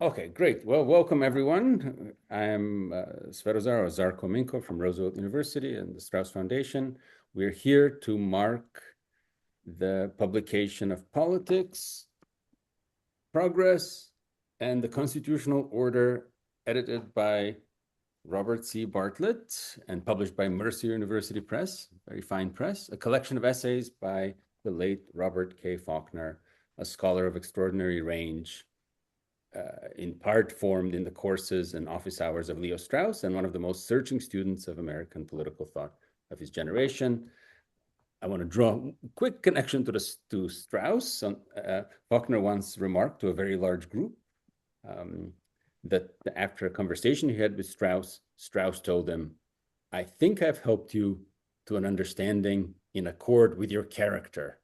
Okay, great. Well, welcome everyone. I'm Svetozar or Zarko Minkov from Roosevelt University and the Strauss Foundation. We're here to mark the publication of Politics, Progress, and the Constitutional Order, edited by Robert C. Bartlett and published by Mercer University Press, very fine press, a collection of essays by the late Robert K. Faulkner, a scholar of extraordinary range, in part formed in the courses and office hours of Leo Strauss and one of the most searching students of American political thought of his generation. I want to draw a quick connection to Strauss. Faulkner once remarked to a very large group that after a conversation he had with Strauss, Strauss told him, "I think I've helped you to an understanding in accord with your character."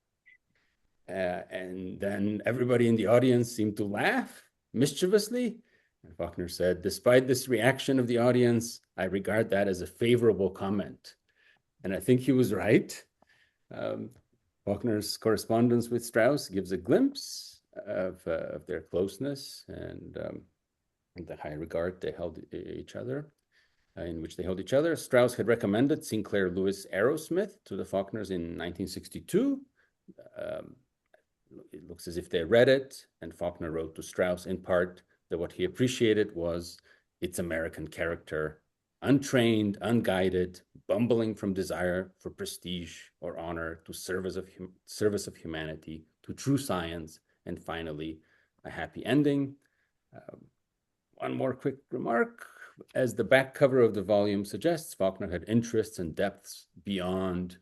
And then everybody in the audience seemed to laugh mischievously. And Faulkner said, "Despite this reaction of the audience, I regard that as a favorable comment." And I think he was right. Faulkner's correspondence with Strauss gives a glimpse of their closeness and the high regard they held each other, in which they held each other. Strauss had recommended Sinclair Lewis Arrowsmith to the Faulkners in 1962. It looks as if they read it, and Faulkner wrote to Strauss in part that what he appreciated was its American character, untrained, unguided, bumbling from desire for prestige or honor to service of humanity, to true science, and finally, a happy ending. One more quick remark. As the back cover of the volume suggests, Faulkner had interests and depths beyond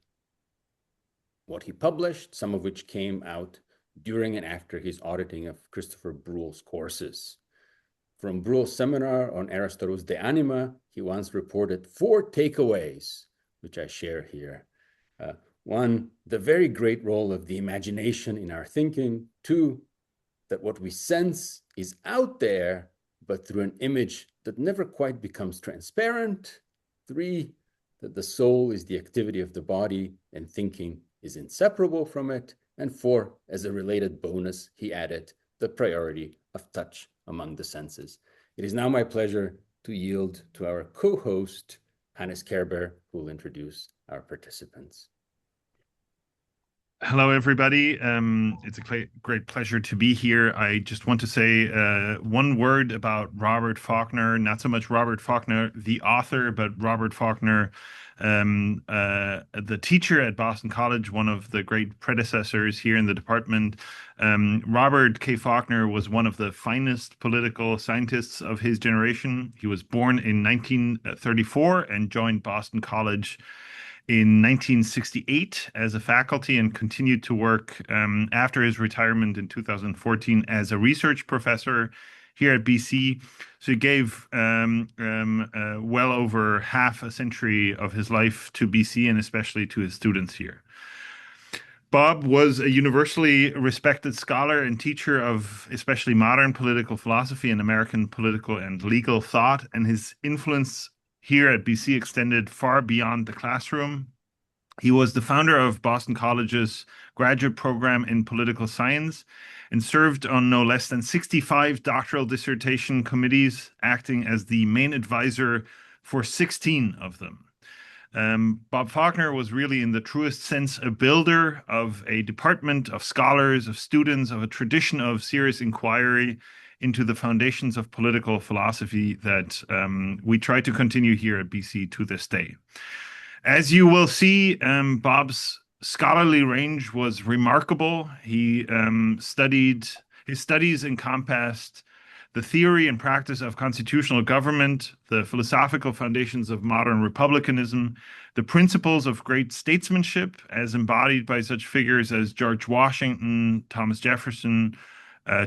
what he published, some of which came out during and after his auditing of Christopher Bruhl's courses. From Bruhl's seminar on Aristotle's De Anima, he once reported 4 takeaways, which I share here. 1, the very great role of the imagination in our thinking. 2, that what we sense is out there, but through an image that never quite becomes transparent. 3, that the soul is the activity of the body and thinking is inseparable from it. And 4, as a related bonus, he added the priority of touch among the senses. It is now my pleasure to yield to our co-host, Hannes Kerber, who will introduce our participants. Hello, everybody. It's a great pleasure to be here. I just want to say one word about Robert Faulkner, not so much Robert Faulkner, the author, but Robert Faulkner, the teacher at Boston College, one of the great predecessors here in the department. Robert K. Faulkner was one of the finest political scientists of his generation. He was born in 1934 and joined Boston College in 1968 as a faculty and continued to work after his retirement in 2014 as a research professor here at BC. So he gave well over half a century of his life to BC and especially to his students here. Bob was a universally respected scholar and teacher of especially modern political philosophy and American political and legal thought, and his influence here at BC extended far beyond the classroom. He was the founder of Boston College's graduate program in political science and served on no less than 65 doctoral dissertation committees, acting as the main advisor for 16 of them. Bob Faulkner was really, in the truest sense, a builder of a department of scholars, of students, of a tradition of serious inquiry into the foundations of political philosophy that we try to continue here at BC to this day. As you will see, Bob's scholarly range was remarkable. His studies encompassed the theory and practice of constitutional government, the philosophical foundations of modern republicanism, the principles of great statesmanship as embodied by such figures as George Washington, Thomas Jefferson,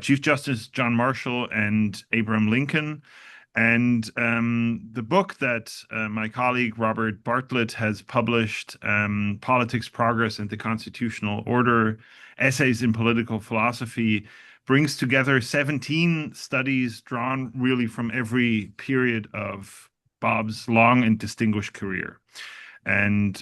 Chief Justice John Marshall, and Abraham Lincoln. And the book that my colleague Robert Bartlett has published, Politics, Progress, and the Constitutional Order, Essays in Political Philosophy, brings together 17 studies drawn really from every period of Bob's long and distinguished career. And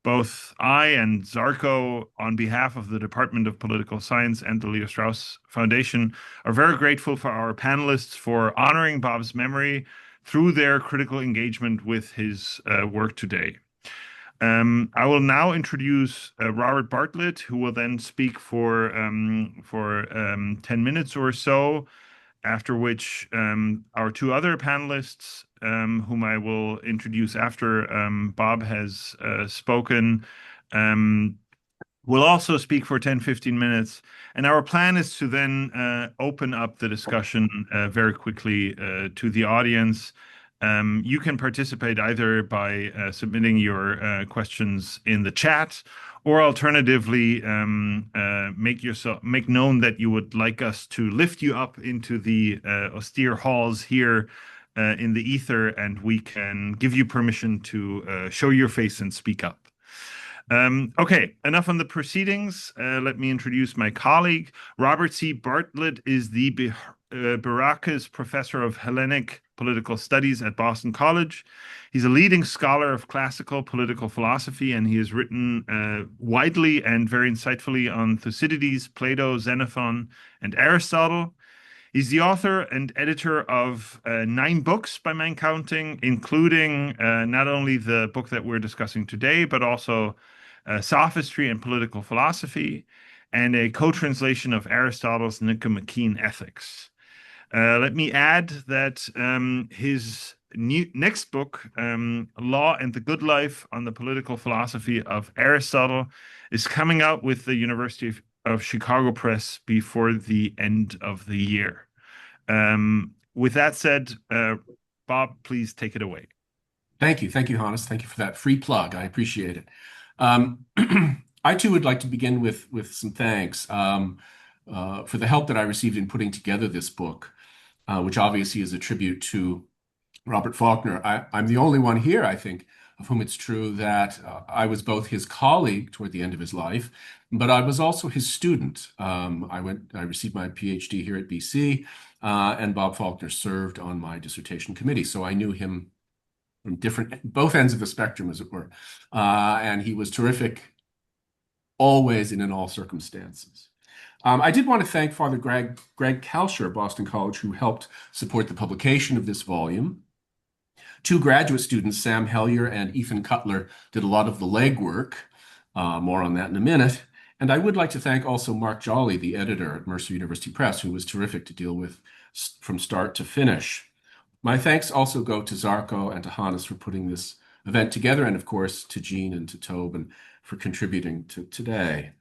Both I and Zarko, on behalf of the Department of Political Science and the Leo Strauss Foundation, are very grateful for our panelists for honoring Bob's memory through their critical engagement with his work today. I will now introduce Robert Bartlett, who will then speak for 10 minutes or so, after which our two other panelists, whom I will introduce after Bob has spoken, will also speak for 10-15 minutes. And our plan is to then open up the discussion very quickly to the audience. You can participate either by submitting your questions in the chat, or alternatively, make known that you would like us to lift you up into the austere halls here in the ether, and we can give you permission to show your face and speak up. Okay, enough on the proceedings. Let me introduce my colleague. Robert C. Bartlett is the Baracus Professor of Hellenic Political Studies at Boston College. He's a leading scholar of classical political philosophy, and he has written widely and very insightfully on Thucydides, Plato, Xenophon, and Aristotle. He's the author and editor of 9 books by my counting, including not only the book that we're discussing today, but also Sophistry and Political Philosophy, and a co-translation of Aristotle's Nicomachean Ethics. Let me add that his next book, Law and the Good Life on the Political Philosophy of Aristotle, is coming out with the University of Chicago Press before the end of the year. With that said, Bob, please take it away. Thank you. Thank you, Hannes. Thank you for that free plug. I appreciate it. I too would like to begin with some thanks for the help that I received in putting together this book, which obviously is a tribute to Robert Faulkner. I'm the only one here, I think, of whom it's true that I was both his colleague toward the end of his life, but I was also his student. I received my PhD here at BC, and Bob Faulkner served on my dissertation committee, so I knew him from both ends of the spectrum, as it were. And he was terrific always and in all circumstances. I did want to thank Father Greg Kalsher of Boston College, who helped support the publication of this volume. 2 graduate students, Sam Hellier and Ethan Cutler, did a lot of the legwork. More on that in a minute. And I would like to thank also Mark Jolly, the editor at Mercer University Press, who was terrific to deal with from start to finish. My thanks also go to Zarko and to Hannes for putting this event together, and of course to Jean and to Tobin for contributing to today.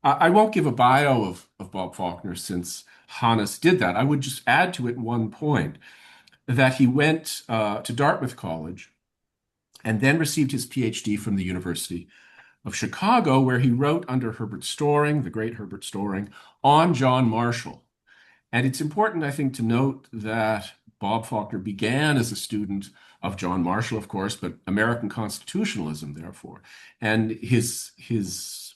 I won't give a bio of Bob Faulkner since Hannes did that. I would just add to it one point, that he went to Dartmouth College and then received his PhD from the University of Chicago, where he wrote under Herbert Storing, the great Herbert Storing, on John Marshall. And it's important, I think, to note that Bob Faulkner began as a student of John Marshall, of course, but American constitutionalism, therefore. And his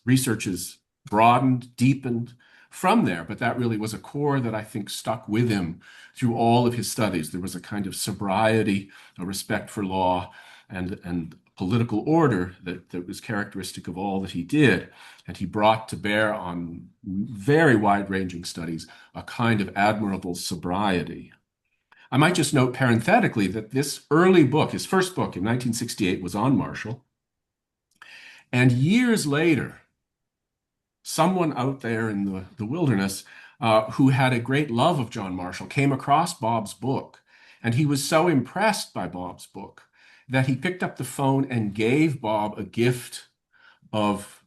research is broadened, deepened from there, but that really was a core that I think stuck with him through all of his studies. There was a kind of sobriety, a respect for law, and political order that was characteristic of all that he did. And he brought to bear on very wide-ranging studies a kind of admirable sobriety. I might just note parenthetically that this early book, his first book in 1968, was on Marshall. And years later, someone out there in the wilderness who had a great love of John Marshall came across Bob's book. And he was so impressed by Bob's book that he picked up the phone and gave Bob a gift of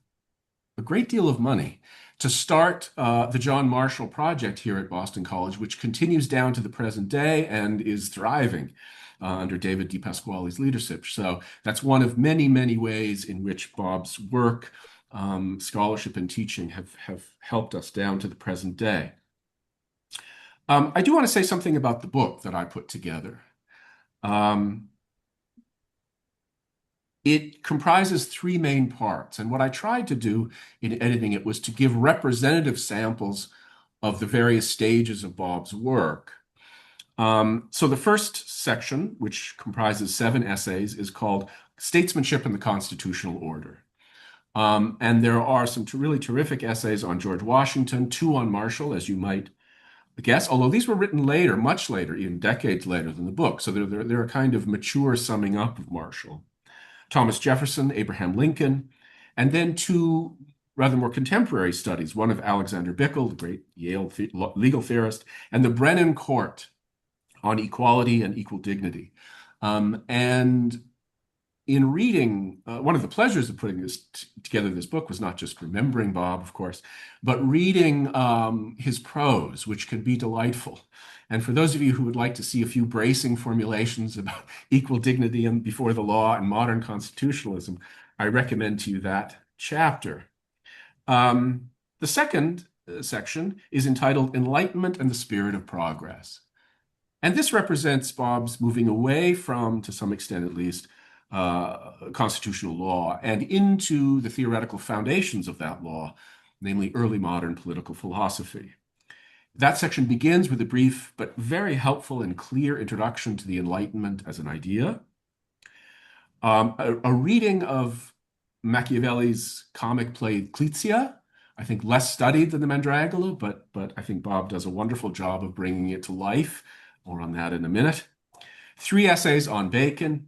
a great deal of money to start the John Marshall Project here at Boston College, which continues down to the present day and is thriving under David DePasquale's leadership. So that's one of many, many ways in which Bob's work, scholarship, and teaching have helped us down to the present day. I do want to say something about the book that I put together. It comprises 3 main parts, and what I tried to do in editing it was to give representative samples of the various stages of Bob's work. So the first section, which comprises 7 essays, is called Statesmanship and the Constitutional Order. And there are some really terrific essays on George Washington, two on Marshall, as you might guess, although these were written later, much later, even decades later than the book. So they're a kind of mature summing up of Marshall. Thomas Jefferson, Abraham Lincoln, and then two rather more contemporary studies, one of Alexander Bickel, the great Yale legal theorist, and the Brennan Court on equality and equal dignity. And in reading, one of the pleasures of putting together this book was not just remembering Bob, of course, but reading his prose, which can be delightful. And for those of you who would like to see a few bracing formulations about equal dignity and before the law and modern constitutionalism, I recommend to you that chapter. The second section is entitled Enlightenment and the Spirit of Progress. And this represents Bob's moving away from, to some extent at least, constitutional law and into the theoretical foundations of that law, namely early modern political philosophy. That section begins with a brief but very helpful and clear introduction to the Enlightenment as an idea, a reading of Machiavelli's comic play Clizia, I think less studied than the Mandragola, but I think Bob does a wonderful job of bringing it to life. More on that in a minute. 3 essays on Bacon.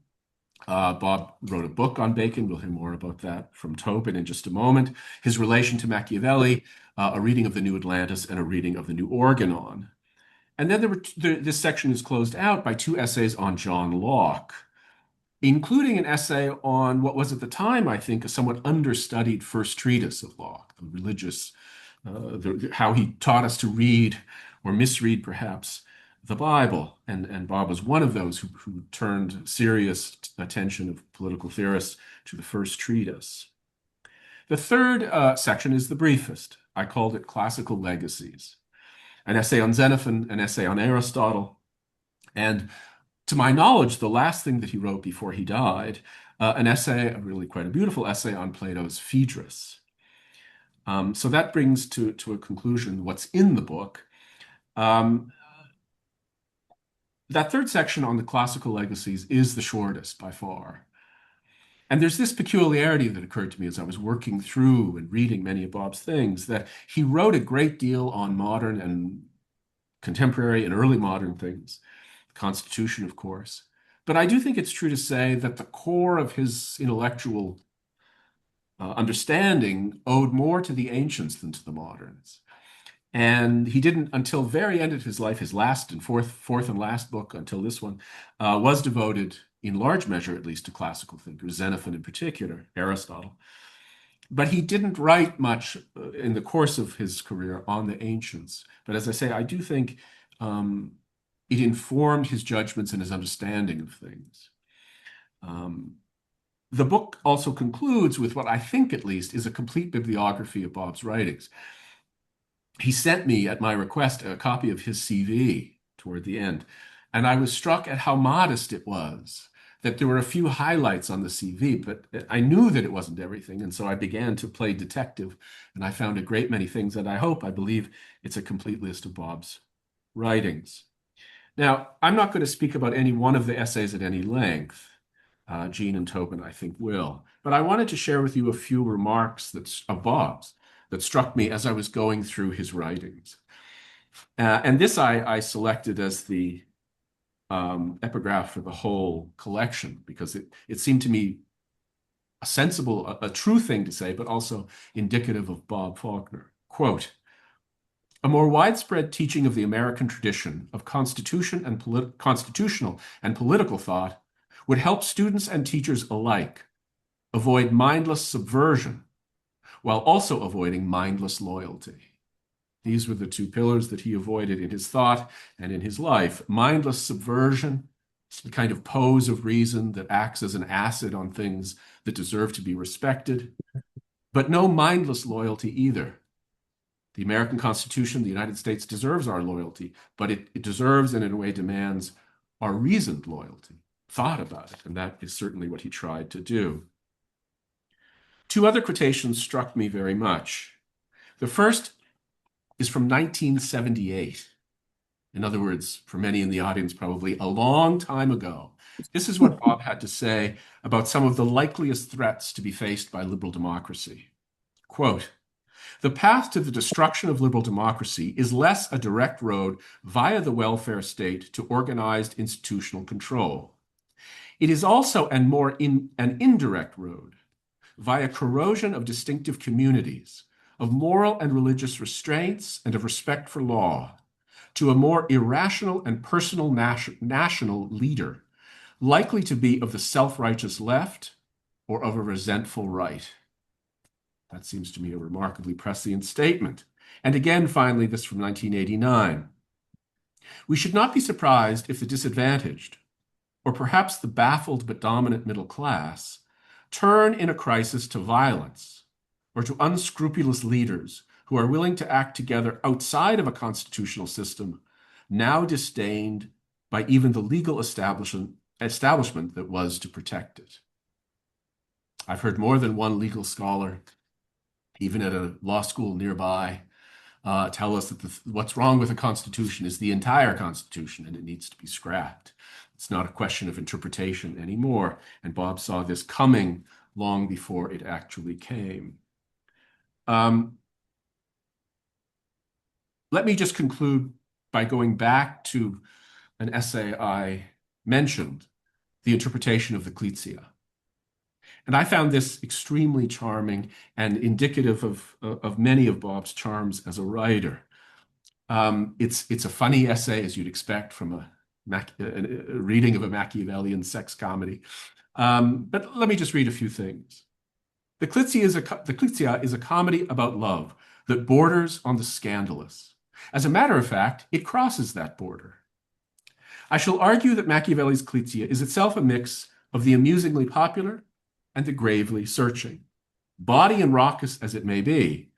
Bob wrote a book on Bacon. We'll hear more about that from Tobin in just a moment. His relation to Machiavelli, a reading of The New Atlantis, and a reading of The New Organon. And then this section is closed out by 2 essays on John Locke, including an essay on what was at the time, I think, a somewhat understudied first treatise of Locke, the religious, how he taught us to read, or misread perhaps, the Bible. And Bob was one of those who turned serious attention of political theorists to the first treatise. The third section is the briefest. I called it Classical Legacies. An essay on Xenophon, an essay on Aristotle, and to my knowledge, the last thing that he wrote before he died, an essay, really quite a beautiful essay on Plato's Phaedrus. So that brings to a conclusion what's in the book. That third section on the classical legacies is the shortest by far. And there's this peculiarity that occurred to me as I was working through and reading many of Bob's things, that he wrote a great deal on modern and contemporary and early modern things, the Constitution, of course. But I do think it's true to say that the core of his intellectual understanding owed more to the ancients than to the moderns. And he didn't, until very end of his life, his last and fourth and last book until this one, was devoted, in large measure at least, to classical thinkers, Xenophon in particular, Aristotle. But he didn't write much in the course of his career on the ancients. But as I say, I do think it informed his judgments and his understanding of things. The book also concludes with what I think, at least, is a complete bibliography of Bob's writings. He sent me, at my request, a copy of his CV toward the end, and I was struck at how modest it was, that there were a few highlights on the CV, but I knew that it wasn't everything, and so I began to play detective, and I found a great many things that I believe it's a complete list of Bob's writings. Now, I'm not going to speak about any one of the essays at any length. Jean and Tobin, I think, will. But I wanted to share with you a few remarks of Bob's that struck me as I was going through his writings. And this I selected as the epigraph for the whole collection, because it seemed to me a sensible, a true thing to say, but also indicative of Bob Faulkner. Quote, "A more widespread teaching of the American tradition of constitutional and political thought would help students and teachers alike avoid mindless subversion while also avoiding mindless loyalty." These were the 2 pillars that he avoided in his thought and in his life. Mindless subversion, the kind of pose of reason that acts as an acid on things that deserve to be respected, but no mindless loyalty either. The American Constitution, the United States, deserves our loyalty, but it deserves and in a way demands our reasoned loyalty, thought about it, and that is certainly what he tried to do. 2 other quotations struck me very much. The first is from 1978. In other words, for many in the audience, probably a long time ago. This is what Bob had to say about some of the likeliest threats to be faced by liberal democracy. Quote, "The path to the destruction of liberal democracy is less a direct road via the welfare state to organized institutional control. It is also an an indirect road via corrosion of distinctive communities, of moral and religious restraints, and of respect for law, to a more irrational and personal national leader, likely to be of the self-righteous left or of a resentful right." That seems to me a remarkably prescient statement. And again, finally, this from 1989. "We should not be surprised if the disadvantaged, or perhaps the baffled but dominant middle class, turn in a crisis to violence or to unscrupulous leaders who are willing to act together outside of a constitutional system now disdained by even the legal establishment that was to protect it." I've heard more than one legal scholar, even at a law school nearby, tell us that what's wrong with the Constitution is the entire Constitution and it needs to be scrapped. It's not a question of interpretation anymore. And Bob saw this coming long before it actually came. Let me just conclude by going back to an essay I mentioned, The Interpretation of the Clizia. And I found this extremely charming and indicative of many of Bob's charms as a writer. It's a funny essay, as you'd expect from a reading of a Machiavellian sex comedy. But let me just read a few things. The Clizia is a comedy about love that borders on the scandalous. As a matter of fact, it crosses that border. I shall argue that Machiavelli's Clizia is itself a mix of the amusingly popular and the gravely searching. Bawdy and raucous as it may be,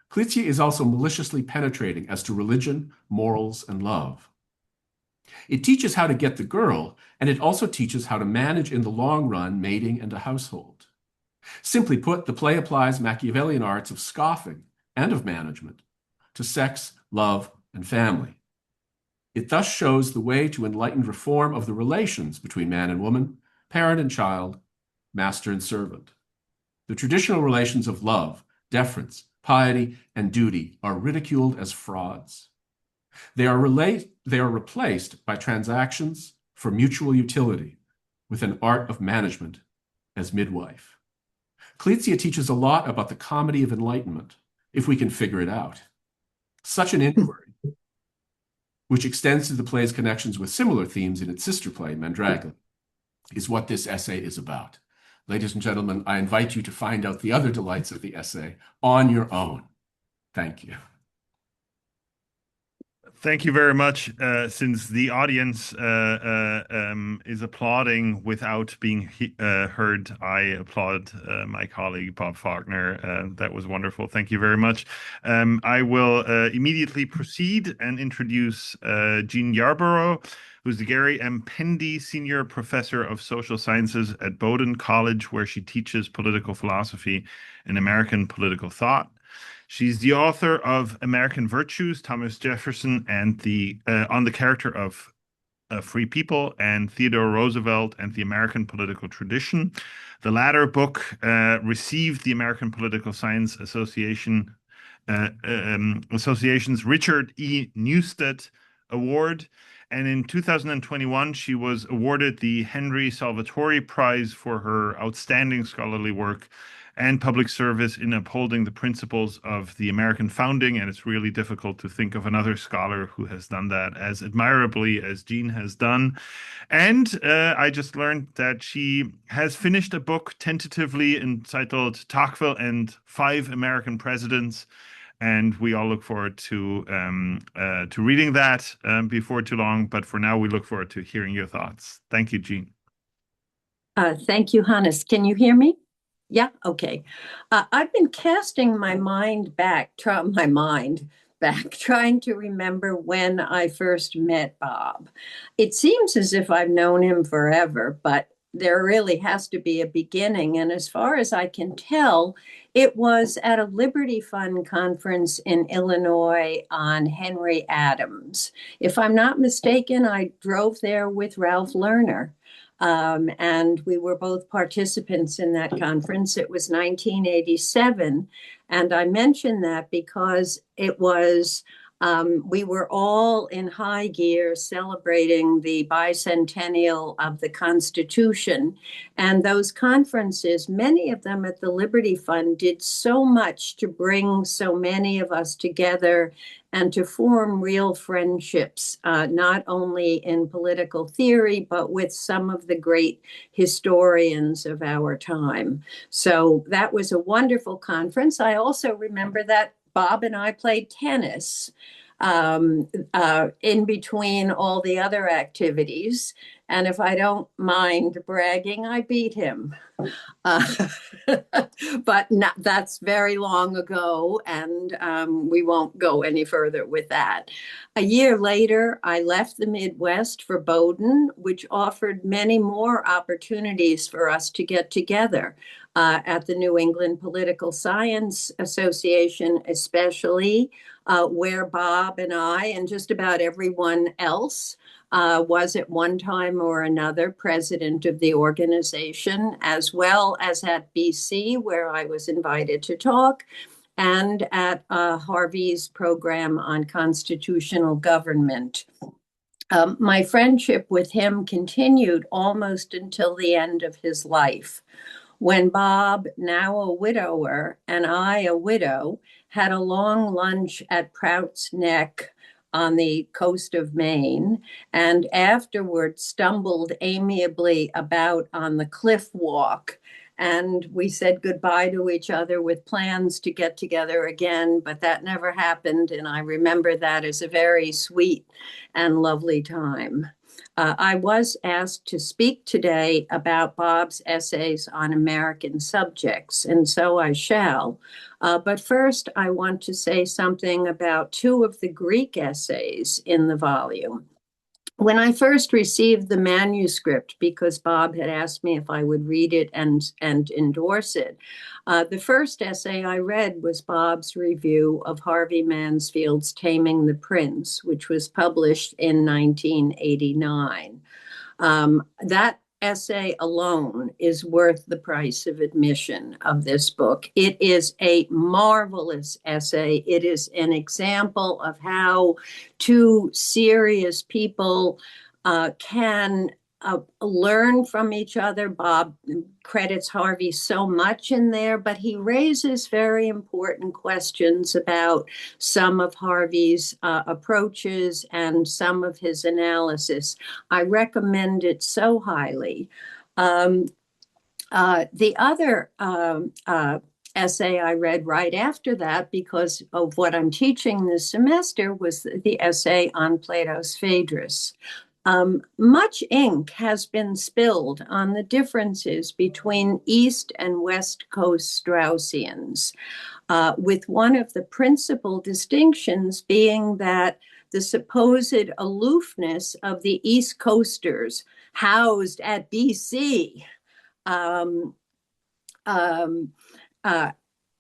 Clizia is also maliciously penetrating as to religion, morals, and love. It teaches how to get the girl, and it also teaches how to manage in the long run mating and a household. Simply put, the play applies Machiavellian arts of scoffing and of management to sex, love, and family. It thus shows the way to enlightened reform of the relations between man and woman, parent and child, master and servant. The traditional relations of love, deference, piety, and duty are ridiculed as frauds. They are replaced by transactions for mutual utility, with an art of management as midwife. Clizia teaches a lot about the comedy of enlightenment, if we can figure it out. Such an inquiry, which extends to the play's connections with similar themes in its sister play, Mandragora, is what this essay is about. Ladies and gentlemen, I invite you to find out the other delights of the essay on your own. Thank you. Thank you very much. Since the audience is applauding without being heard, I applaud my colleague Bob Faulkner. That was wonderful. Thank you very much. I will immediately proceed and introduce Jean Yarbrough, who's the Gary M. Pendy Senior Professor of Social Sciences at Bowdoin College, where she teaches political philosophy and American political thought. She's the author of American Virtues, Thomas Jefferson, and on the character of free people, and Theodore Roosevelt and the American political tradition. The latter book received the American Political Science Association's Richard E. Newstead Award. And in 2021, she was awarded the Henry Salvatori Prize for her outstanding scholarly work and public service in upholding the principles of the American founding. And it's really difficult to think of another scholar who has done that as admirably as Jean has done. And I just learned that she has finished a book tentatively entitled Tocqueville and Five American Presidents. And we all look forward to reading that before too long. But for now, we look forward to hearing your thoughts. Thank you, Jean. Thank you, Hannes. Can you hear me? Yeah, okay. I've been casting my mind back, trying to remember when I first met Bob. It seems as if I've known him forever, but there really has to be a beginning. And as far as I can tell, It was at a Liberty Fund conference in Illinois on Henry Adams. If I'm not mistaken, I drove there with Ralph Lerner. And we were both participants in that conference. It was 1987. And I mention that because it was, we were all in high gear celebrating the bicentennial of the Constitution. And those conferences, many of them at the Liberty Fund, did so much to bring so many of us together and to form real friendships, not only in political theory, but with some of the great historians of our time. So that was a wonderful conference. I also remember that Bob and I played tennis in between all the other activities. And if I don't mind bragging, I beat him. But that's very long ago, and we won't go any further with that. A year later, I left the Midwest for Bowdoin, which offered many more opportunities for us to get together at the New England Political Science Association, especially where Bob and I and just about everyone else was at one time or another president of the organization, as well as at BC, where I was invited to talk, and at Harvey's program on constitutional government. My friendship with him continued almost until the end of his life, when Bob, now a widower, and I, a widow, had a long lunch at Prout's Neck on the coast of Maine, and afterward stumbled amiably about on the cliff walk. And we said goodbye to each other with plans to get together again, but that never happened. And I remember that as a very sweet and lovely time. I was asked to speak today about Bob's essays on American subjects, and so I shall. But first, I want to say something about two of the Greek essays in the volume. When I first received the manuscript, because Bob had asked me if I would read it and endorse it, the first essay I read was Bob's review of Harvey Mansfield's Taming the Prince, which was published in 1989. That essay alone is worth the price of admission of this book. It is a marvelous essay. It is an example of how two serious people can learn from each other. Bob credits Harvey so much in there, but he raises very important questions about some of Harvey's approaches and some of his analysis. I recommend it so highly. The other essay I read right after that, because of what I'm teaching this semester, was the essay on Plato's Phaedrus. Much ink has been spilled on the differences between East and West Coast Straussians, with one of the principal distinctions being that the supposed aloofness of the East Coasters housed at BC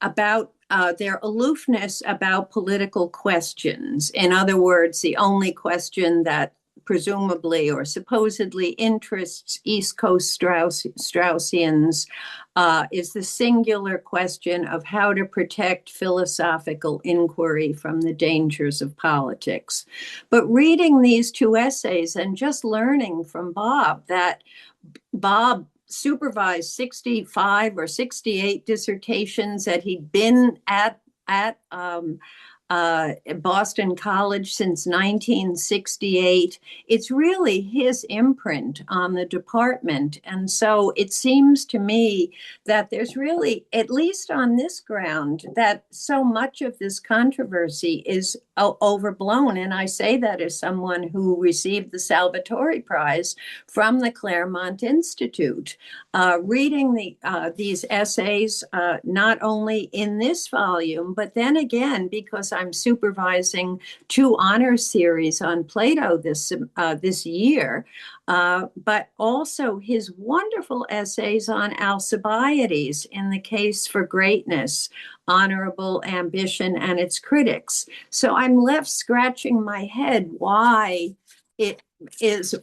about their aloofness about political questions. In other words, the only question that presumably or supposedly interests East Coast Straussians is the singular question of how to protect philosophical inquiry from the dangers of politics. But reading these two essays and just learning from Bob that Bob supervised 65 or 68 dissertations, that he'd been at Boston College since 1968. It's really his imprint on the department. And so it seems to me that there's really, at least on this ground, that so much of this controversy is overblown. And I say that as someone who received the Salvatore Prize from the Claremont Institute. Reading these essays, not only in this volume, but then again, because I'm supervising 2 honor series on Plato this year, but also his wonderful essays on Alcibiades in The Case for Greatness, Honorable Ambition and Its Critics. So I'm left scratching my head why it is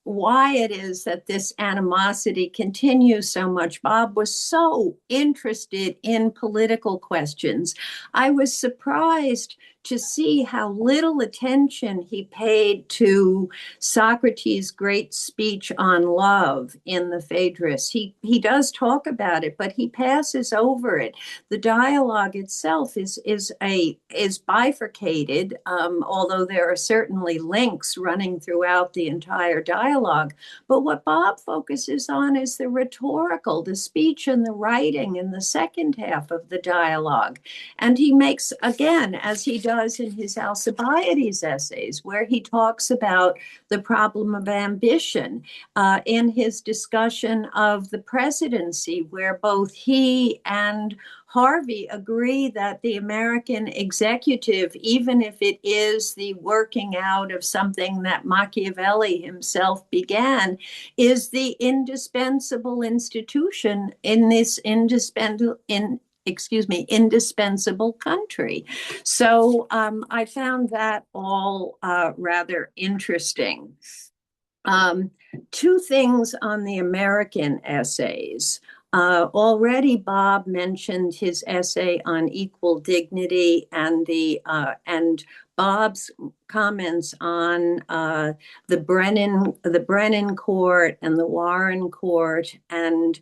why it is that this animosity continues so much. Bob was so interested in political questions. I was surprised to see how little attention he paid to Socrates' great speech on love in the Phaedrus. He does talk about it, but he passes over it. The dialogue itself is bifurcated, although there are certainly links running throughout the entire dialogue. But what Bob focuses on is the rhetorical, the speech and the writing in the second half of the dialogue. And he makes, again, as he does in his Alcibiades essays, where he talks about the problem of ambition, in his discussion of the presidency, where both he and Harvey agree that the American executive, even if it is the working out of something that Machiavelli himself began, is the indispensable institution in this indispensable country. So I found that all rather interesting. 2 things on the American essays. Already Bob mentioned his essay on equal dignity and Bob's comments on the Brennan Court and the Warren Court. And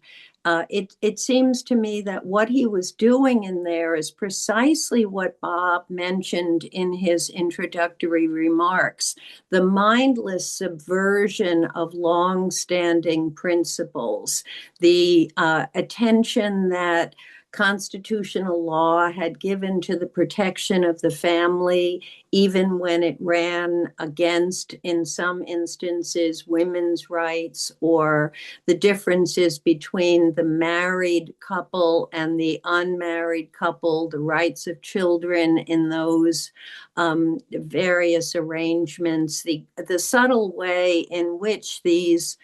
it seems to me that what he was doing in there is precisely what Bob mentioned in his introductory remarks: the mindless subversion of long-standing principles, the attention that constitutional law had given to the protection of the family, even when it ran against, in some instances, women's rights, or the differences between the married couple and the unmarried couple, the rights of children in those various arrangements, the subtle way in which these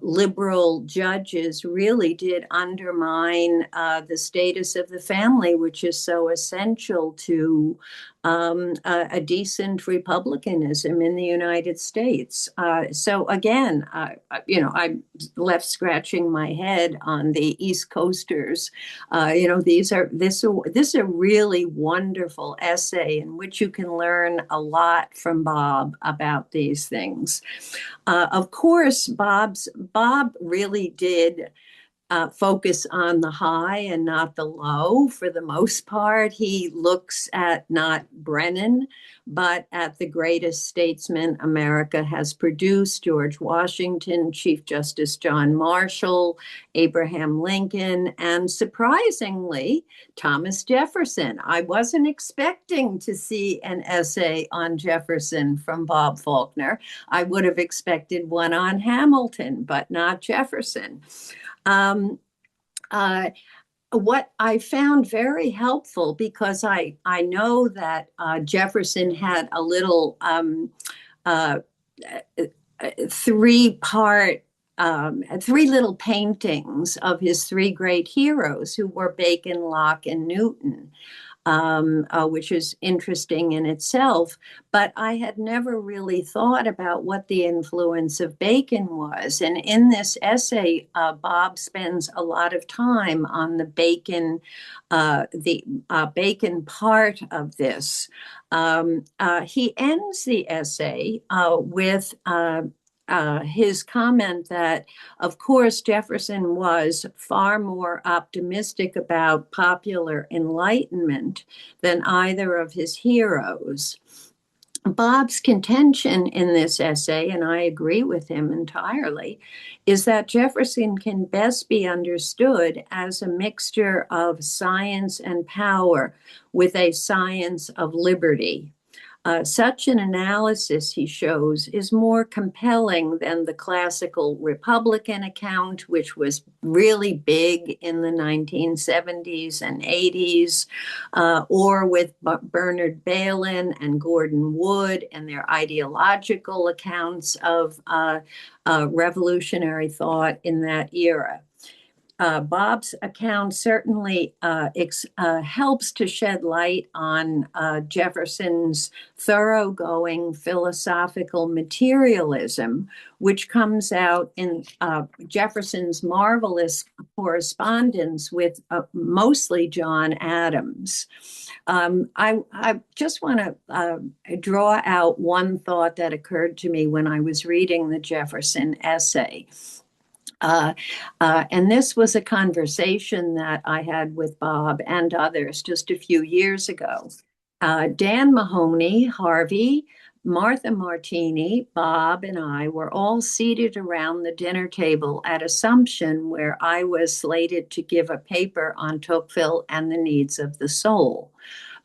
liberal judges really did undermine the status of the family, which is so essential to a decent republicanism in the United States. So again, I'm left scratching my head on the East Coasters. This is a really wonderful essay in which you can learn a lot from Bob about these things. Of course, Bob really did focus on the high and not the low. For the most part, he looks at not Brennan, but at the greatest statesman America has produced: George Washington, Chief Justice John Marshall, Abraham Lincoln, and surprisingly, Thomas Jefferson. I wasn't expecting to see an essay on Jefferson from Bob Faulkner. I would have expected one on Hamilton, but not Jefferson. What I found very helpful, because I know that Jefferson had a little 3-part, 3 little paintings of his 3 great heroes, who were Bacon, Locke, and Newton. Which is interesting in itself. But I had never really thought about what the influence of Bacon was. And in this essay, Bob spends a lot of time on the Bacon part of this. He ends the essay with his comment that, of course, Jefferson was far more optimistic about popular enlightenment than either of his heroes. Bob's contention in this essay, and I agree with him entirely, is that Jefferson can best be understood as a mixture of science and power with a science of liberty. Such an analysis, he shows, is more compelling than the classical Republican account, which was really big in the 1970s and 80s, or with Bernard Bailyn and Gordon Wood and their ideological accounts of revolutionary thought in that era. Bob's account certainly helps to shed light on Jefferson's thoroughgoing philosophical materialism, which comes out in Jefferson's marvelous correspondence with mostly John Adams. I just want to draw out one thought that occurred to me when I was reading the Jefferson essay. And this was a conversation that I had with Bob and others just a few years ago. Dan Mahoney, Harvey, Martha Martini, Bob, and I were all seated around the dinner table at Assumption, where I was slated to give a paper on Tocqueville and the needs of the soul.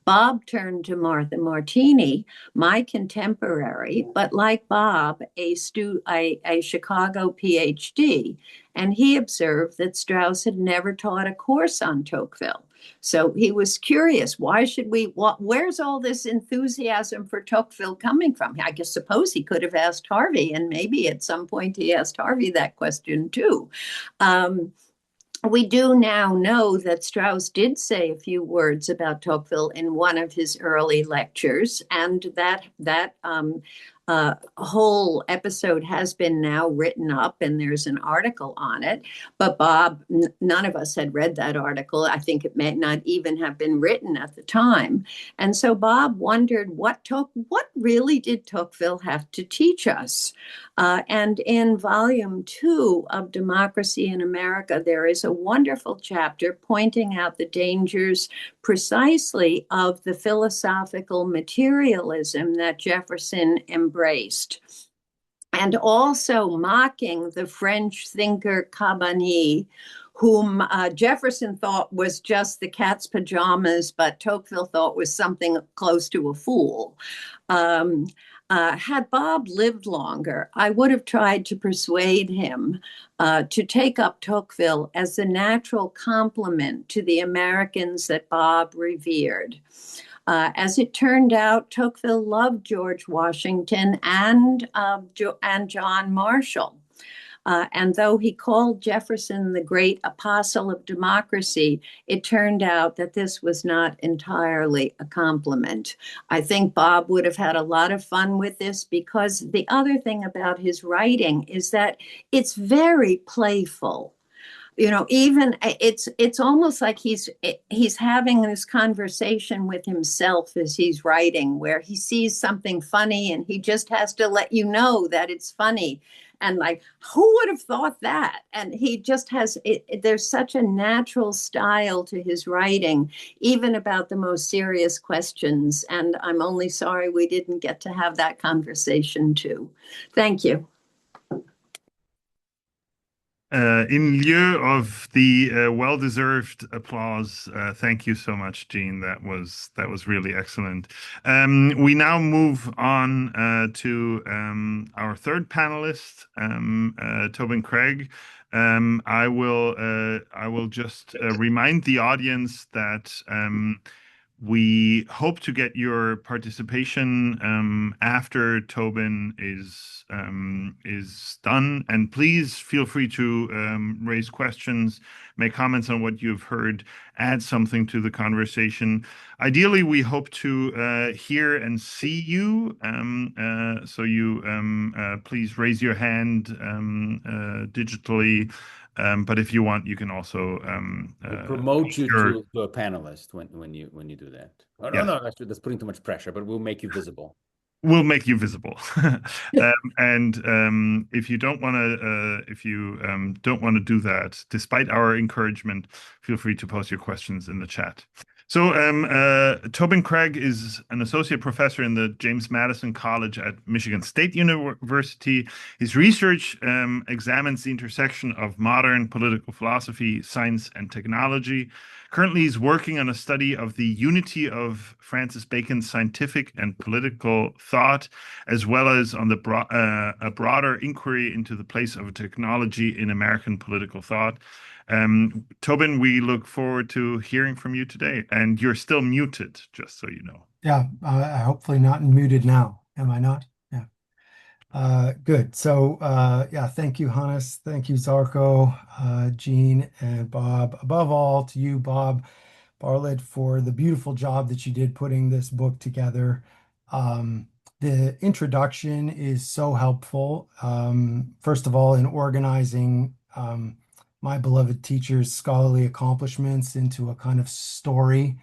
Bob turned to Martha Martini, my contemporary, but like Bob, a Chicago PhD, and he observed that Strauss had never taught a course on Tocqueville. So he was curious, where's all this enthusiasm for Tocqueville coming from? I guess suppose he could have asked Harvey, and maybe at some point he asked Harvey that question too. We do now know that Strauss did say a few words about Tocqueville in one of his early lectures, and that whole episode has been now written up, and there's an article on it. But Bob, none of us had read that article. I think it may not even have been written at the time. And so Bob wondered what really did Tocqueville have to teach us? And in volume 2 of Democracy in America, there is a wonderful chapter pointing out the dangers precisely of the philosophical materialism that Jefferson embraced, and also mocking the French thinker Cabanis, whom Jefferson thought was just the cat's pajamas, but Tocqueville thought was something close to a fool. Had Bob lived longer, I would have tried to persuade him to take up Tocqueville as the natural complement to the Americans that Bob revered. As it turned out, Tocqueville loved George Washington and John Marshall. And though he called Jefferson the great apostle of democracy, it turned out that this was not entirely a compliment. I think Bob would have had a lot of fun with this, because the other thing about his writing is that it's very playful. Even it's almost like he's having this conversation with himself as he's writing, where he sees something funny and he just has to let you know that it's funny. And like, who would have thought that? And he just has, there's such a natural style to his writing, even about the most serious questions. And I'm only sorry we didn't get to have that conversation too. Thank you. In lieu of the well-deserved applause, thank you so much, Jean. That was really excellent. We now move on to our third panelist, Tobin Craig. I will just remind the audience that we hope to get your participation after Tobin is done, and please feel free to raise questions, make comments on what you've heard, add something to the conversation. Ideally, we hope to hear and see you, so you please raise your hand digitally. But if you want, you can also we'll promote you to a panelist when you do that. Oh, yes. No, that's putting too much pressure, but we'll make you visible. We'll make you visible. And if you don't want to, do that, despite our encouragement, feel free to post your questions in the chat. So, Tobin Craig is an associate professor in the James Madison College at Michigan State University. His research examines the intersection of modern political philosophy, science, and technology. Currently, he's working on a study of the unity of Francis Bacon's scientific and political thought, as well as on a broader inquiry into the place of technology in American political thought. Tobin, we look forward to hearing from you today. And you're still muted, just so you know. Yeah, hopefully not muted now. Am I not? Yeah. Good. So, yeah, thank you, Hannes. Thank you, Zarko, Jean, and Bob. Above all, to you, Bob Bartlett, for the beautiful job that you did putting this book together. The introduction is so helpful. First of all, in organizing my beloved teacher's scholarly accomplishments into a kind of story,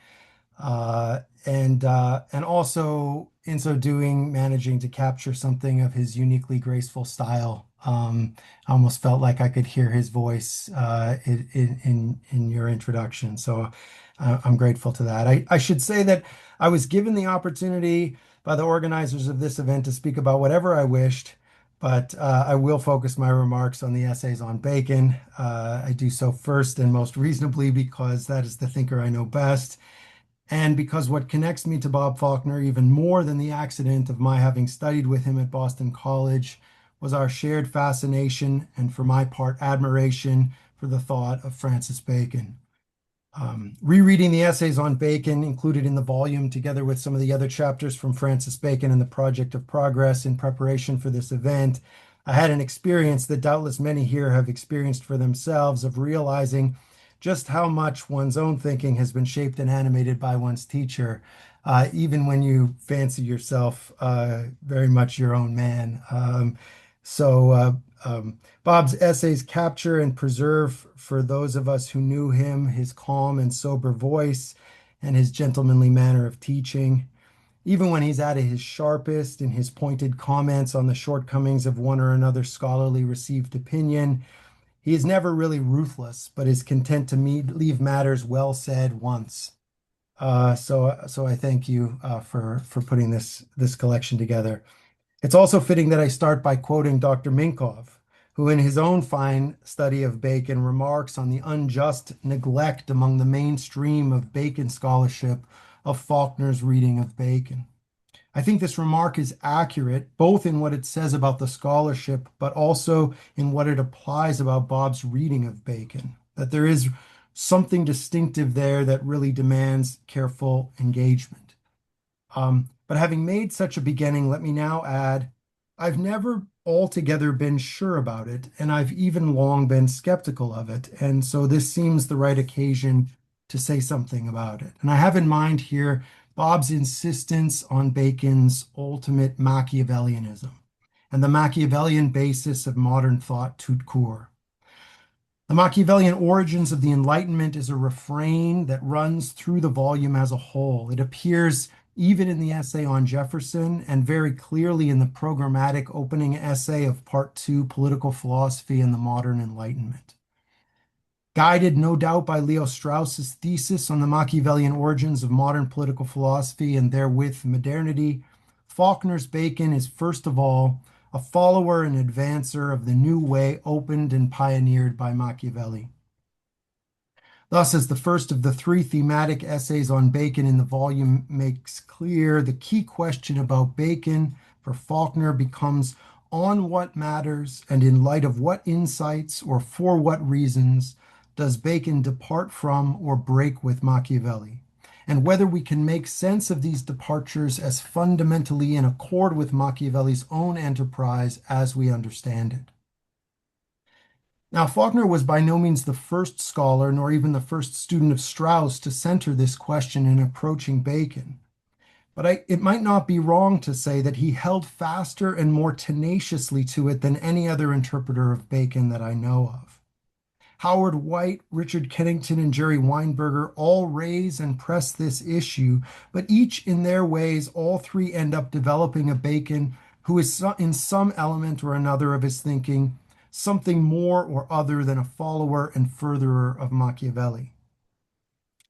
and also in so doing, managing to capture something of his uniquely graceful style. I almost felt like I could hear his voice in your introduction. So I'm grateful to that. I should say that I was given the opportunity by the organizers of this event to speak about whatever I wished, but I will focus my remarks on the essays on Bacon. I do so first and most reasonably because that is the thinker I know best, and because what connects me to Bob Faulkner even more than the accident of my having studied with him at Boston College was our shared fascination and, for my part, admiration for the thought of Francis Bacon. Rereading the essays on Bacon included in the volume, together with some of the other chapters from Francis Bacon and the Project of Progress in preparation for this event, I had an experience that doubtless many here have experienced for themselves of realizing just how much one's own thinking has been shaped and animated by one's teacher, even when you fancy yourself very much your own man. Bob's essays capture and preserve, for those of us who knew him, his calm and sober voice and his gentlemanly manner of teaching. Even when he's at his sharpest in his pointed comments on the shortcomings of one or another scholarly received opinion, he is never really ruthless, but is content to leave matters well said once. So I thank you for putting this collection together. It's also fitting that I start by quoting Dr. Minkov, who in his own fine study of Bacon remarks on the unjust neglect among the mainstream of Bacon scholarship of Faulkner's reading of Bacon. I think this remark is accurate, both in what it says about the scholarship, but also in what it applies about Bob's reading of Bacon, that there is something distinctive there that really demands careful engagement. But having made such a beginning, let me now add, I've never altogether been sure about it, and I've even long been skeptical of it. And so this seems the right occasion to say something about it. And I have in mind here Bob's insistence on Bacon's ultimate Machiavellianism and the Machiavellian basis of modern thought tout court. The Machiavellian origins of the Enlightenment is a refrain that runs through the volume as a whole. It appears even in the essay on Jefferson, and very clearly in the programmatic opening essay of Part 2, Political Philosophy and the Modern Enlightenment. Guided, no doubt, by Leo Strauss's thesis on the Machiavellian origins of modern political philosophy and therewith modernity, Faulkner's Bacon is, first of all, a follower and advancer of the new way opened and pioneered by Machiavelli. Thus, as the first of the three thematic essays on Bacon in the volume makes clear, the key question about Bacon for Faulkner becomes on what matters and in light of what insights or for what reasons does Bacon depart from or break with Machiavelli, and whether we can make sense of these departures as fundamentally in accord with Machiavelli's own enterprise as we understand it. Now, Faulkner was by no means the first scholar, nor even the first student of Strauss to center this question in approaching Bacon. But it might not be wrong to say that he held faster and more tenaciously to it than any other interpreter of Bacon that I know of. Howard White, Richard Kennington, and Jerry Weinberger all raise and press this issue, but each in their ways, all three end up developing a Bacon who is in some element or another of his thinking something more or other than a follower and furtherer of Machiavelli.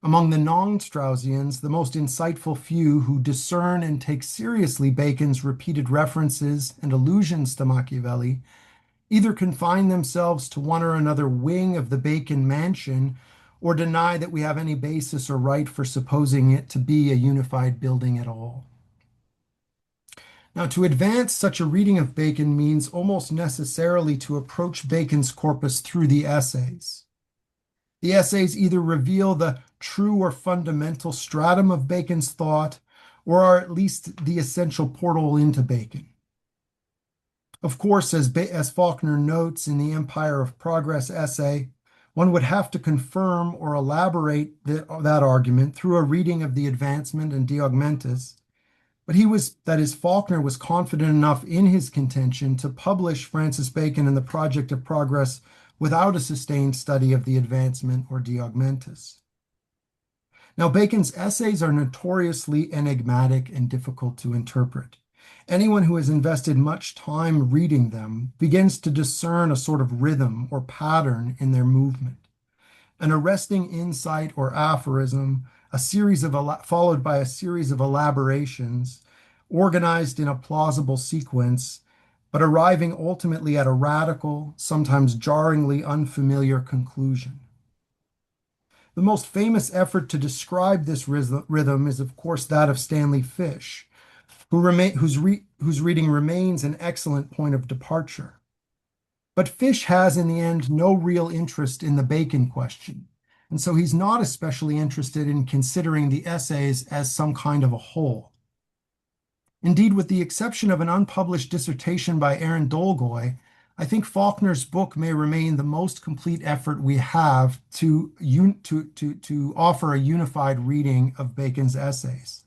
Among the non-Straussians, the most insightful few who discern and take seriously Bacon's repeated references and allusions to Machiavelli either confine themselves to one or another wing of the Bacon mansion or deny that we have any basis or right for supposing it to be a unified building at all. Now, to advance such a reading of Bacon means almost necessarily to approach Bacon's corpus through the essays. The essays either reveal the true or fundamental stratum of Bacon's thought, or are at least the essential portal into Bacon. Of course, as Faulkner notes in the Empire of Progress essay, one would have to confirm or elaborate that argument through a reading of the Advancement and De Augmentis, but Faulkner was confident enough in his contention to publish Francis Bacon and the Project of Progress without a sustained study of the Advancement or De Augmentis. Now, Bacon's essays are notoriously enigmatic and difficult to interpret. Anyone who has invested much time reading them begins to discern a sort of rhythm or pattern in their movement. An arresting insight or aphorism, followed by a series of elaborations, organized in a plausible sequence, but arriving ultimately at a radical, sometimes jarringly unfamiliar conclusion. The most famous effort to describe this rhythm is, of course, that of Stanley Fish, whose reading remains an excellent point of departure. But Fish has, in the end, no real interest in the Bacon question, and so he's not especially interested in considering the essays as some kind of a whole. Indeed, with the exception of an unpublished dissertation by Aaron Dolgoy, I think Faulkner's book may remain the most complete effort we have to offer a unified reading of Bacon's essays.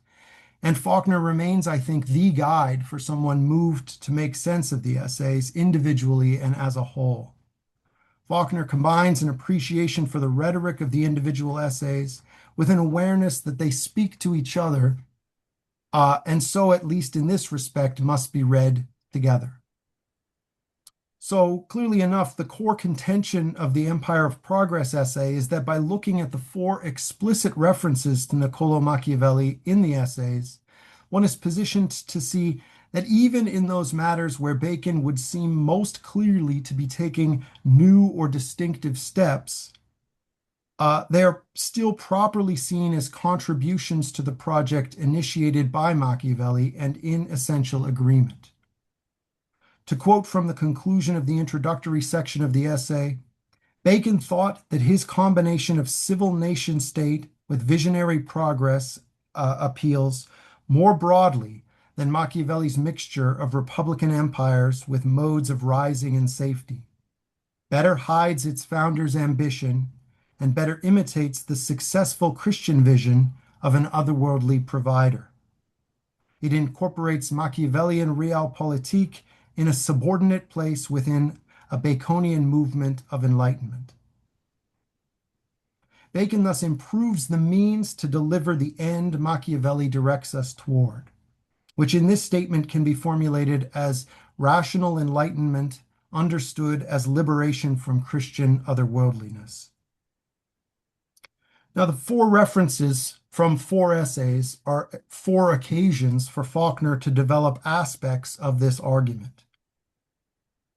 And Faulkner remains, I think, the guide for someone moved to make sense of the essays individually and as a whole. Faulkner combines an appreciation for the rhetoric of the individual essays with an awareness that they speak to each other, and so, at least in this respect, must be read together. So, clearly enough, the core contention of the Empire of Progress essay is that by looking at the 4 explicit references to Niccolò Machiavelli in the essays, one is positioned to see that even in those matters where Bacon would seem most clearly to be taking new or distinctive steps, they are still properly seen as contributions to the project initiated by Machiavelli and in essential agreement. To quote from the conclusion of the introductory section of the essay, Bacon thought that his combination of civil nation-state with visionary progress appeals more broadly than Machiavelli's mixture of republican empires with modes of rising and safety, better hides its founder's ambition, and better imitates the successful Christian vision of an otherworldly provider. It incorporates Machiavellian realpolitik in a subordinate place within a Baconian movement of enlightenment. Bacon thus improves the means to deliver the end Machiavelli directs us toward, which in this statement can be formulated as rational enlightenment understood as liberation from Christian otherworldliness. Now, the 4 references from 4 essays are 4 occasions for Faulkner to develop aspects of this argument.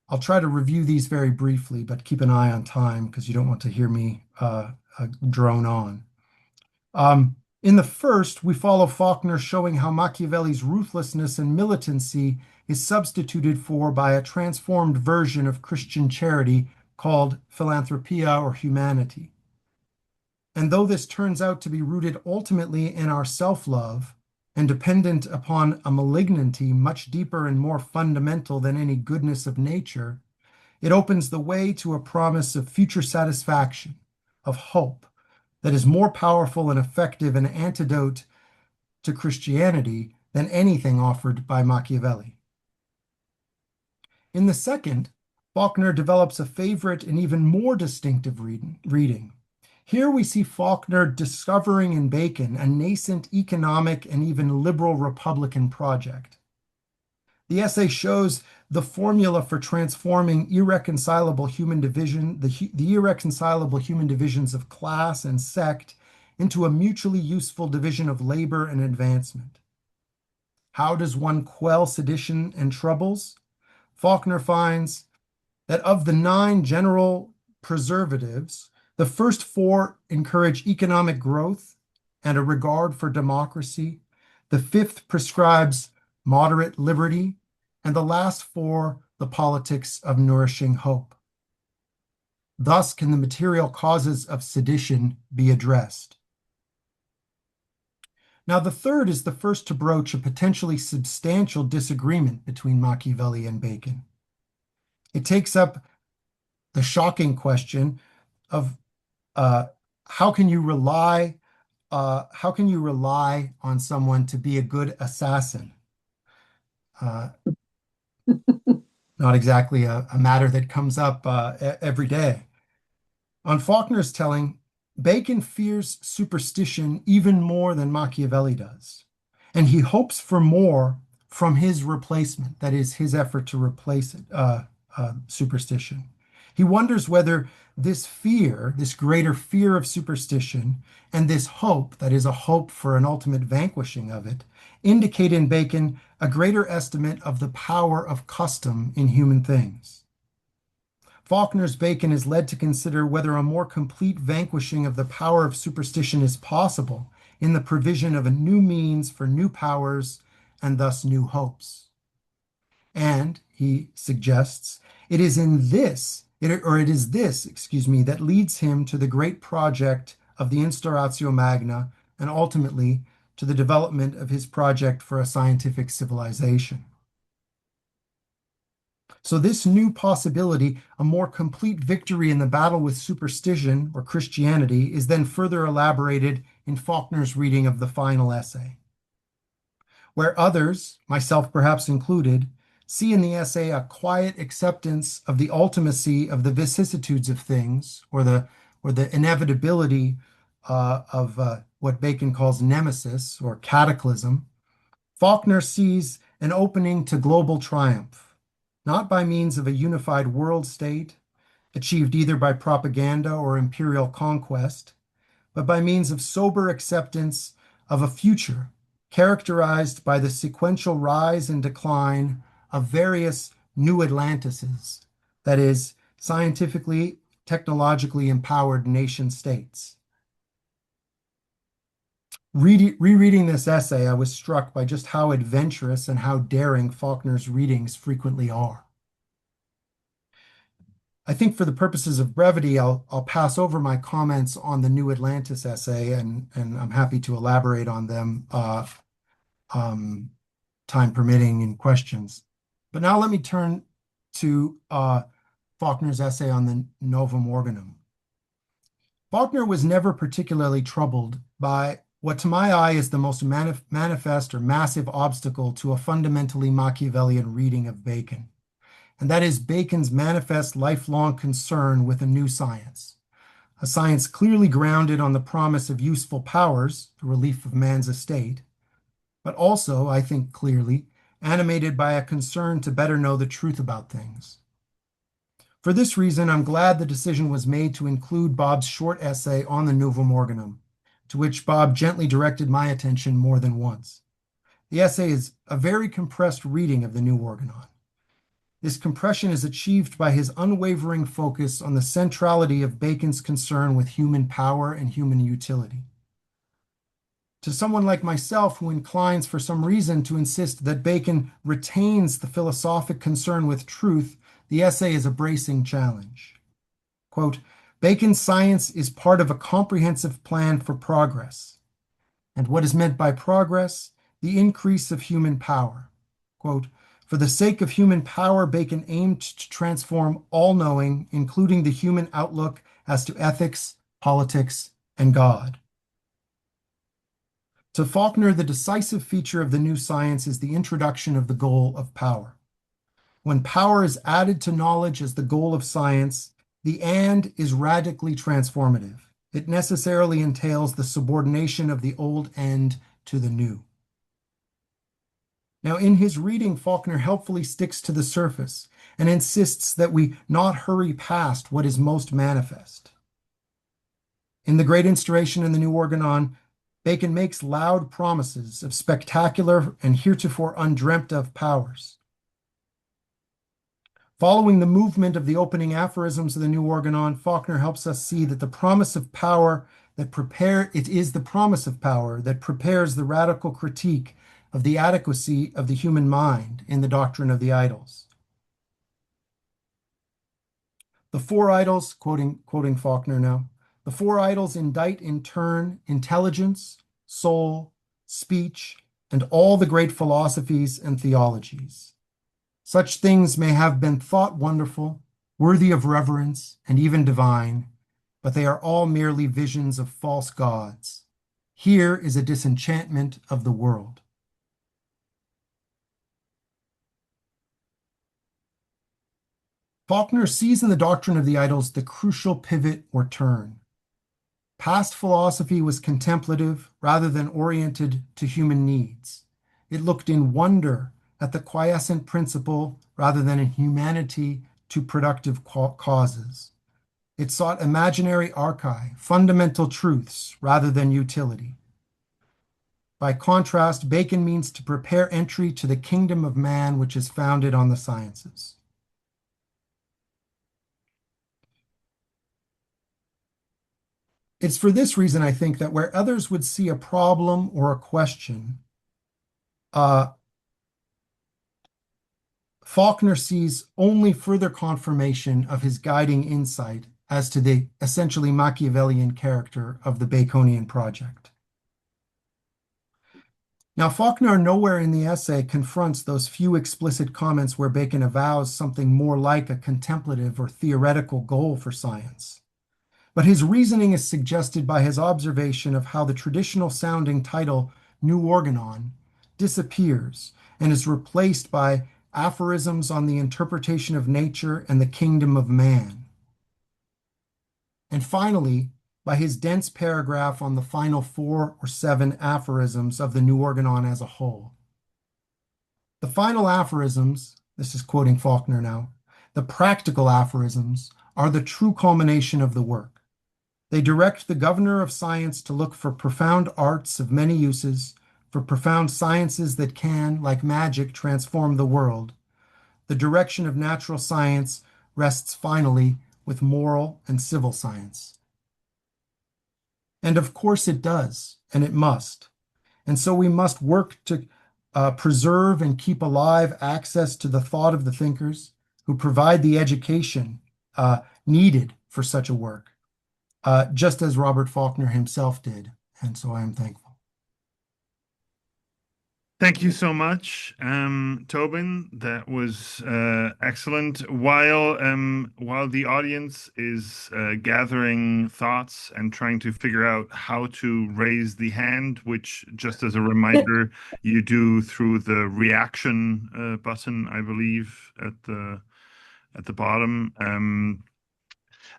I'll try to review these very briefly, but keep an eye on time because you don't want to hear me drone on. In the first, we follow Faulkner showing how Machiavelli's ruthlessness and militancy is substituted for by a transformed version of Christian charity called philanthropia or humanity. And though this turns out to be rooted ultimately in our self-love and dependent upon a malignity much deeper and more fundamental than any goodness of nature, it opens the way to a promise of future satisfaction, of hope, that is more powerful and effective an antidote to Christianity than anything offered by Machiavelli. In the second, Faulkner develops a favorite and even more distinctive reading. Here we see Faulkner discovering in Bacon a nascent economic and even liberal Republican project. The essay shows the formula for transforming irreconcilable human divisions of class and sect into a mutually useful division of labor and advancement. How does one quell sedition and troubles? Faulkner finds that of the 9 general preservatives, the first 4 encourage economic growth and a regard for democracy. The 5th prescribes moderate liberty, and the last 4, the politics of nourishing hope. Thus can the material causes of sedition be addressed. Now, the 3rd is the first to broach a potentially substantial disagreement between Machiavelli and Bacon. It takes up the shocking question of how can you rely on someone to be a good assassin? Not exactly a matter that comes up every day. On Faulkner's telling, Bacon fears superstition even more than Machiavelli does, and he hopes for more from his replacement, that is, his effort to replace it, superstition. He wonders whether this fear, this greater fear of superstition, and this hope, that is, a hope for an ultimate vanquishing of it, indicate in Bacon a greater estimate of the power of custom in human things. Faulkner's Bacon is led to consider whether a more complete vanquishing of the power of superstition is possible in the provision of a new means for new powers and thus new hopes. And, he suggests, it is this that leads him to the great project of the Instauratio Magna and ultimately to the development of his project for a scientific civilization. So this new possibility, a more complete victory in the battle with superstition or Christianity, is then further elaborated in Faulkner's reading of the final essay, where others, myself perhaps included, see in the essay a quiet acceptance of the ultimacy of the vicissitudes of things, or the inevitability of what Bacon calls nemesis or cataclysm. Faulkner sees an opening to global triumph, not by means of a unified world state, achieved either by propaganda or imperial conquest, but by means of sober acceptance of a future characterized by the sequential rise and decline of various new Atlantises, that is, scientifically, technologically empowered nation states. Rereading this essay, I was struck by just how adventurous and how daring Faulkner's readings frequently are. I think for the purposes of brevity, I'll pass over my comments on the New Atlantis essay, and I'm happy to elaborate on them, time permitting, in questions. But now let me turn to Faulkner's essay on the Novum Organum. Faulkner was never particularly troubled by what to my eye is the most manifest or massive obstacle to a fundamentally Machiavellian reading of Bacon, and that is Bacon's manifest lifelong concern with a new science, a science clearly grounded on the promise of useful powers, the relief of man's estate, but also, I think clearly, animated by a concern to better know the truth about things. For this reason, I'm glad the decision was made to include Bob's short essay on the Novum Organum, to which Bob gently directed my attention more than once. The essay is a very compressed reading of the New Organon. This compression is achieved by his unwavering focus on the centrality of Bacon's concern with human power and human utility. To someone like myself who inclines for some reason to insist that Bacon retains the philosophic concern with truth, the essay is a bracing challenge. Quote, Bacon's science is part of a comprehensive plan for progress. And what is meant by progress? The increase of human power. Quote, for the sake of human power, Bacon aimed to transform all knowing, including the human outlook as to ethics, politics, and God. To Faulkner, the decisive feature of the new science is the introduction of the goal of power. When power is added to knowledge as the goal of science, the and is radically transformative. It necessarily entails the subordination of the old end to the new. Now, in his reading, Faulkner helpfully sticks to the surface and insists that we not hurry past what is most manifest. In The Great Instauration and the New Organon, Bacon makes loud promises of spectacular and heretofore undreamt of powers. Following the movement of the opening aphorisms of the New Organon, Faulkner helps us see that the promise of power it is the promise of power that prepares the radical critique of the adequacy of the human mind in the doctrine of the idols. The four idols, quoting Faulkner now, the four idols indict in turn intelligence, soul, speech, and all the great philosophies and theologies. Such things may have been thought wonderful, worthy of reverence, and even divine, but they are all merely visions of false gods. Here is a disenchantment of the world. Faulkner sees in the doctrine of the idols the crucial pivot or turn. Past philosophy was contemplative rather than oriented to human needs. It looked in wonder at the quiescent principle rather than in humanity to productive causes. It sought imaginary archai, fundamental truths rather than utility. By contrast, Bacon means to prepare entry to the kingdom of man, which is founded on the sciences. It's for this reason, I think, that where others would see a problem or a question, Faulkner sees only further confirmation of his guiding insight as to the essentially Machiavellian character of the Baconian project. Now, Faulkner nowhere in the essay confronts those few explicit comments where Bacon avows something more like a contemplative or theoretical goal for science. But his reasoning is suggested by his observation of how the traditional sounding title New Organon disappears and is replaced by aphorisms on the interpretation of nature and the kingdom of man. And finally, by his dense paragraph on the final 4 or 7 aphorisms of the New Organon as a whole. The final aphorisms, this is quoting Faulkner now, the practical aphorisms are the true culmination of the work. They direct the governor of science to look for profound arts of many uses, for profound sciences that can, like magic, transform the world. The direction of natural science rests finally with moral and civil science. And of course it does, and it must. And so we must work to preserve and keep alive access to the thought of the thinkers who provide the education needed for such a work, just as Robert Faulkner himself did. And so I am thankful. Thank you so much, Tobin. That was excellent. While the audience is gathering thoughts and trying to figure out how to raise the hand, which, just as a reminder, you do through the reaction button, I believe, at the bottom.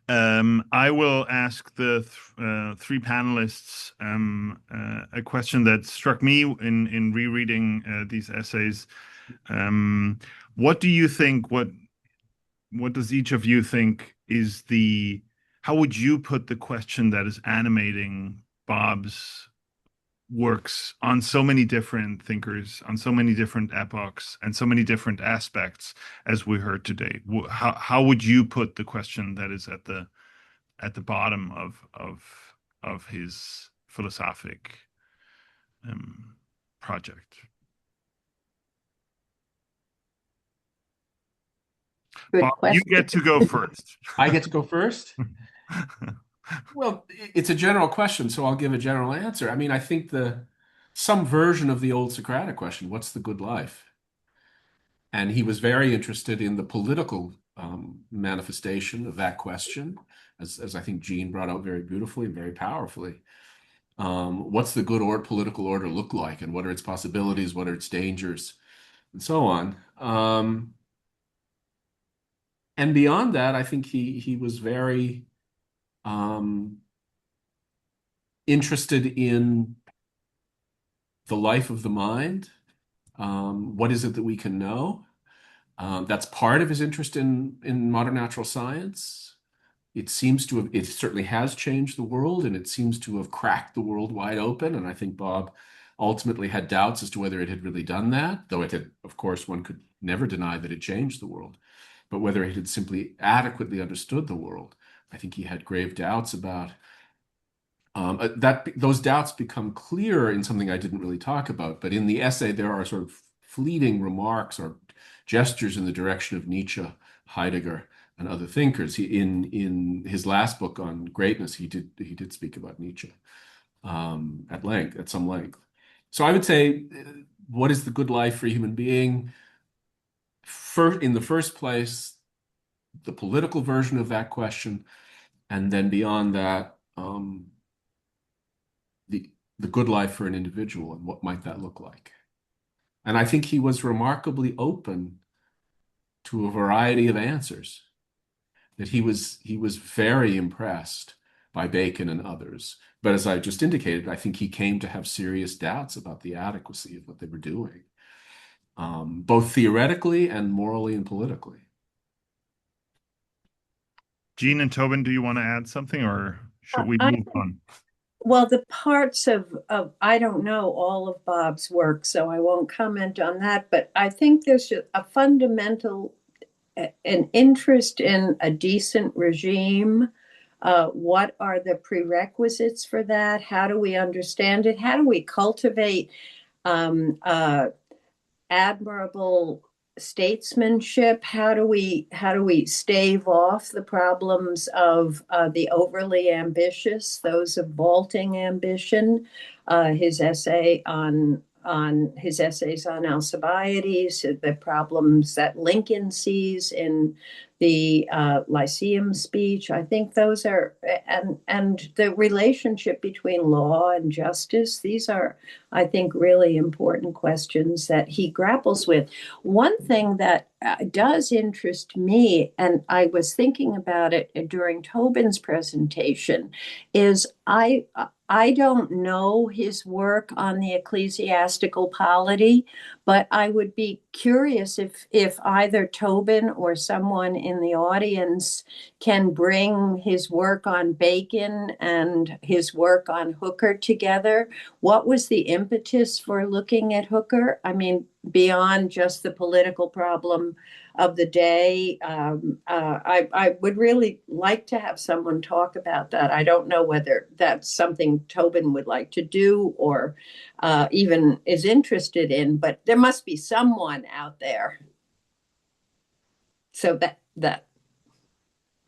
I will ask the three panelists a question that struck me in rereading these essays. What do you think? What does each of you think is how would you put the question that is animating Bob's works on so many different thinkers, on so many different epochs, and so many different aspects, as we heard today? How would you put the question that is at the bottom of his philosophic project? Good Bob, question. you get to go first. I get to go first? Well, it's a general question, so I'll give a general answer. I mean, I think some version of the old Socratic question, what's the good life? And he was very interested in the political manifestation of that question, as I think Jean brought out very beautifully and very powerfully. What's the good political order look like, and what are its possibilities, what are its dangers, and so on. And beyond that, I think he was very interested in the life of the mind. What is it that we can know? That's part of his interest in modern natural science. it seems to have, it certainly has changed the world, and it seems to have cracked the world wide open. And I think Bob ultimately had doubts as to whether it had really done that, though it had, of course, one could never deny that it changed the world. But whether it had simply adequately understood the world, I think he had grave doubts about. That those doubts become clear in something I didn't really talk about, but in the essay there are sort of fleeting remarks or gestures in the direction of Nietzsche, Heidegger, and other thinkers. In his last book on greatness, he did speak about Nietzsche at some length. So I would say, what is the good life for a human being? In the first place, the political version of that question, and then beyond that, the good life for an individual, and what might that look like? And I think he was remarkably open to a variety of answers. That he was very impressed by Bacon and others. But as I just indicated, I think he came to have serious doubts about the adequacy of what they were doing, both theoretically and morally and politically. Jean and Tobin, do you want to add something, or should we move on? Well, the parts of I don't know all of Bob's work, so I won't comment on that. But I think there's a fundamental an interest in a decent regime. What are the prerequisites for that? How do we understand it? How do we cultivate admirable statesmanship? How do we stave off the problems of the overly ambitious, those of vaulting ambition? His essays on Alcibiades, the problems that Lincoln sees in the Lyceum speech. I think those are, and the relationship between law and justice. These are, I think, really important questions that he grapples with. One thing that does interest me, and I was thinking about it during Tobin's presentation, is I don't know his work on the ecclesiastical polity, but I would be curious if either Tobin or someone in the audience can bring his work on Bacon and his work on Hooker together. What was the impetus for looking at Hooker? I mean, beyond just the political problem of the day. I would really like to have someone talk about that. I don't know whether that's something Tobin would like to do or even is interested in, but there must be someone out there. So that.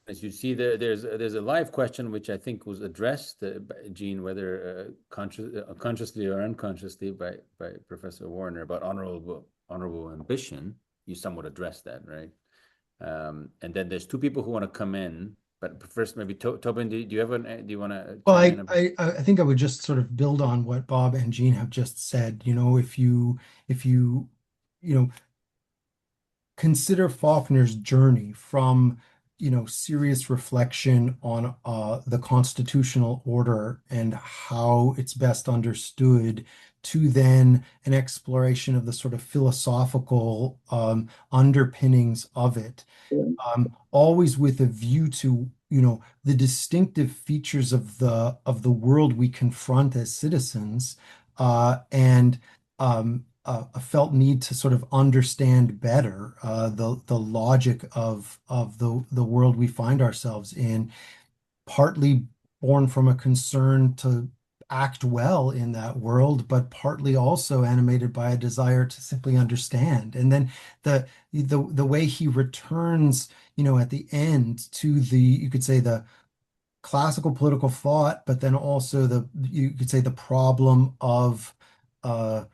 As you see, there's a live question which I think was addressed, Jean, whether consciously or unconsciously by Professor Warner about honorable ambition. You somewhat addressed that, right? And then there's two people who want to come in, but first maybe Tobin, do you want to? Well, I think I would just sort of build on what Bob and Jean have just said. You know, if you consider Faulkner's journey from serious reflection on the constitutional order and how it's best understood, to then an exploration of the sort of philosophical underpinnings of it, always with a view to the distinctive features of the world we confront as citizens, and a felt need to sort of understand better the logic of the world we find ourselves in, partly born from a concern to act well in that world, but partly also animated by a desire to simply understand. And then the way he returns, at the end to you could say the classical political thought, but then also you could say the problem of the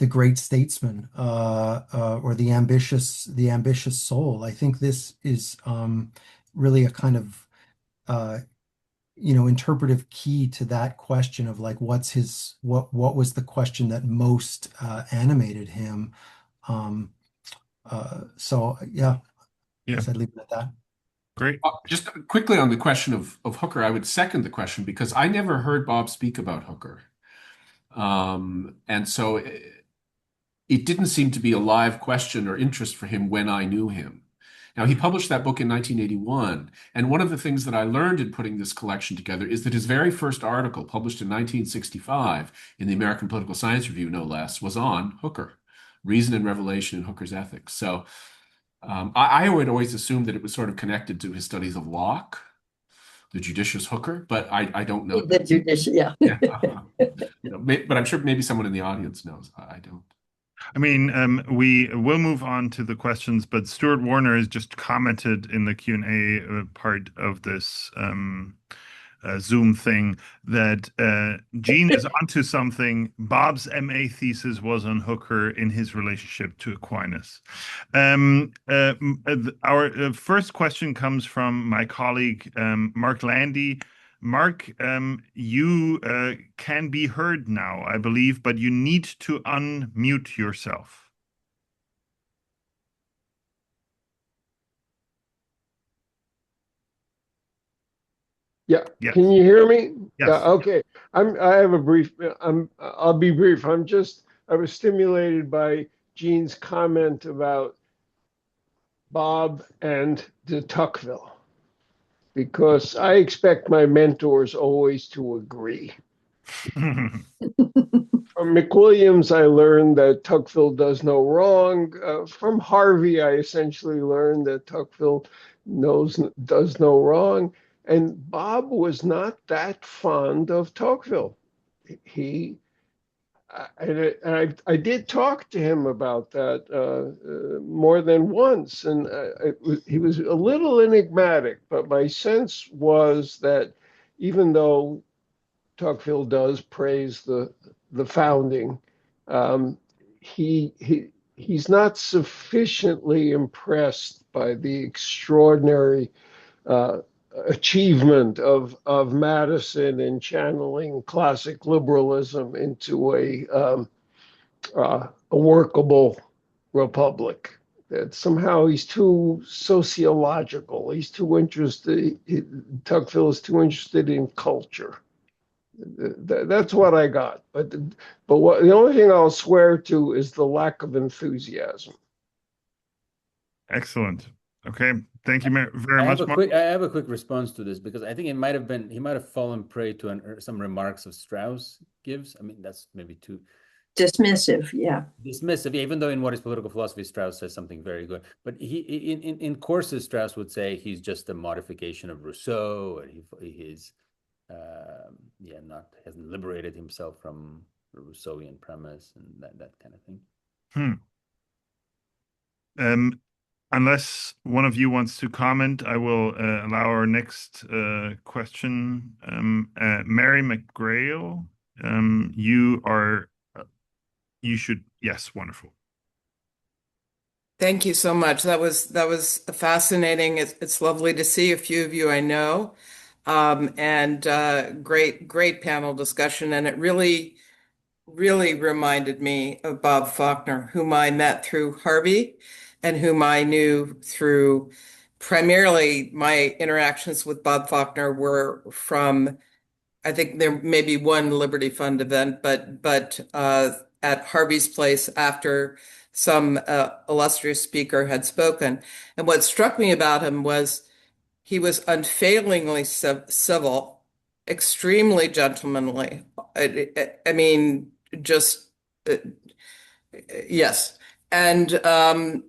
great statesman, or the ambitious soul. I think this is really a kind of interpretive key to that question of like what was the question that most animated him. So yeah, I guess I'd leave it at that. Great. Just quickly on the question of Hooker, I would second the question because I never heard Bob speak about Hooker. And so it didn't seem to be a live question or interest for him when I knew him. Now, he published that book in 1981. And one of the things that I learned in putting this collection together is that his very first article, published in 1965 in the American Political Science Review, no less, was on Hooker, Reason and Revelation in Hooker's Ethics. So I would always assume that it was sort of connected to his studies of Locke, the judicious Hooker, but I don't know. The judicious, yeah. Yeah. But I'm sure maybe someone in the audience knows. I don't. I mean, we will move on to the questions, but Stuart Warner has just commented in the Q&A part of this Zoom thing that Gene is onto something. Bob's MA thesis was on Hooker in his relationship to Aquinas. Our first question comes from my colleague, Mark Landy. Mark, you can be heard now, I believe, but you need to unmute yourself. Yeah. Yes. Can you hear me? Yes. Yeah. Okay. I have a brief. I'll be brief. I was stimulated by Gene's comment about Bob and de Tocqueville, because I expect my mentors always to agree. From McWilliams, I learned that Tocqueville does no wrong. From Harvey, I essentially learned that Tocqueville does no wrong. And Bob was not that fond of Tocqueville. I did talk to him about that more than once, and he was a little enigmatic. But my sense was that even though Tocqueville does praise the founding, he's not sufficiently impressed by the extraordinary achievement of Madison in channeling classic liberalism into a workable republic. That somehow he's too sociological. He's too interested. Tocqueville is too interested in culture. That's what I got. But the only thing I'll swear to is the lack of enthusiasm. Excellent. Okay. Thank you very much. I have a quick response to this, because I think he might have fallen prey to some remarks of Strauss gives. I mean, that's maybe too dismissive, yeah. Dismissive, even though in What is Political Philosophy, Strauss says something very good. But in courses, Strauss would say he's just a modification of Rousseau, and he's hasn't liberated himself from the Rousseauian premise and that kind of thing. Unless one of you wants to comment, I will allow our next question. Mary McGrail, you should, yes, wonderful. Thank you so much. That was fascinating. It's lovely to see a few of you I know, and great panel discussion. And it really reminded me of Bob Faulkner, whom I met through Harvey, and whom I knew through primarily my interactions with Bob Faulkner were from, I think there may be one Liberty Fund event, but at Harvey's place after some illustrious speaker had spoken. And what struck me about him was he was unfailingly civil, extremely gentlemanly. I mean, just yes. And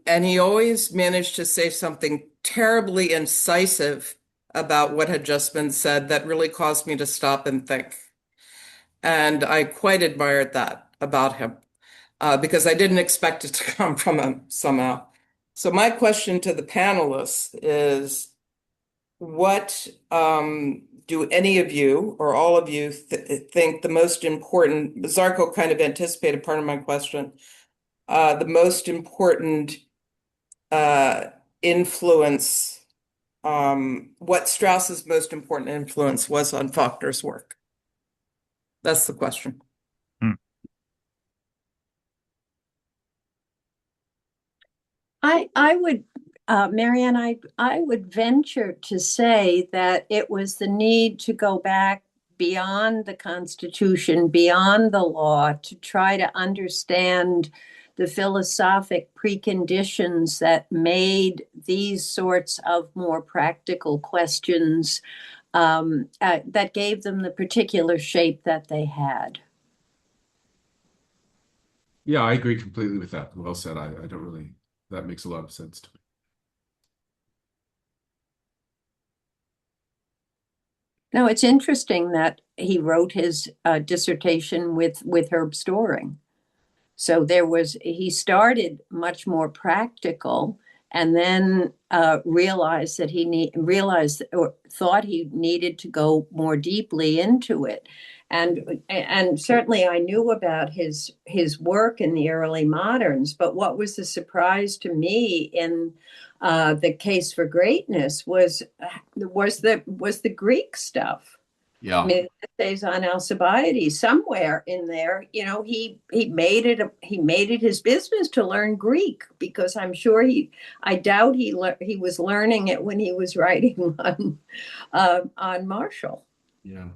he always managed to say something terribly incisive about what had just been said that really caused me to stop and think. And I quite admired that about him, because I didn't expect it to come from him somehow. So my question to the panelists is, what do any of you or all of you think the most important, Zarko kind of anticipated part of my question, the most important influence, what Strauss's most important influence was on Faulkner's work? That's the question. I would, Marianne, I would venture to say that it was the need to go back beyond the Constitution, beyond the law, to try to understand the philosophic preconditions that made these sorts of more practical questions that gave them the particular shape that they had. Yeah, I agree completely with that. Well said. I don't really, that makes a lot of sense to me. No, it's interesting that he wrote his dissertation with Herb Storing. So he started much more practical, and then realized that or thought he needed to go more deeply into it. And certainly I knew about his work in the early moderns, but what was the surprise to me in the Case for Greatness was the Greek stuff. Yeah. I mean, essays on Alcibiades, somewhere in there, he made it his business to learn Greek, because I doubt he was learning it when he was writing on Marshall. Yeah.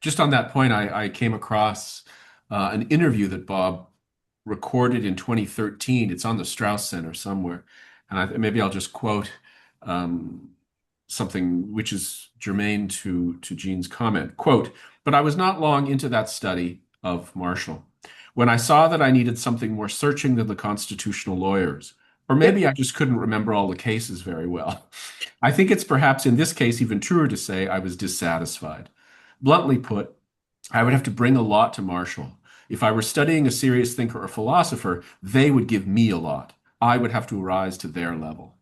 Just on that point, I came across an interview that Bob recorded in 2013. It's on the Strauss Center somewhere. And maybe I'll just quote something which is germane to Jean's comment. Quote, "But I was not long into that study of Marshall when I saw that I needed something more searching than the constitutional lawyers. Or maybe I just couldn't remember all the cases very well. I think it's perhaps in this case even truer to say I was dissatisfied. Bluntly put, I would have to bring a lot to Marshall. If I were studying a serious thinker or philosopher, they would give me a lot. I would have to rise to their level."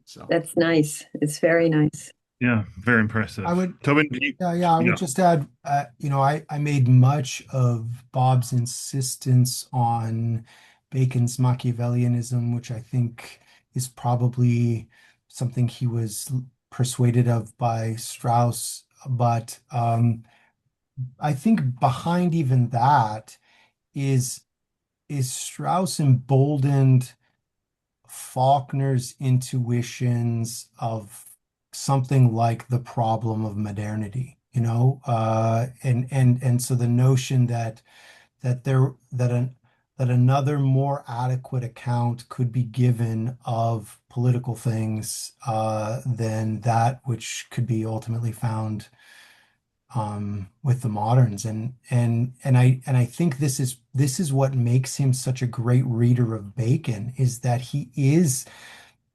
So That's nice. It's very nice. Yeah, very impressive. Tobin, I would just add, I made much of Bob's insistence on Bacon's Machiavellianism, which I think is probably something he was persuaded of by Strauss. But I think behind even that is Strauss emboldened Faulkner's intuitions of something like the problem of modernity, and so the notion that another more adequate account could be given of political things than that which could be ultimately found with the moderns, and I think this is what makes him such a great reader of Bacon, is that he is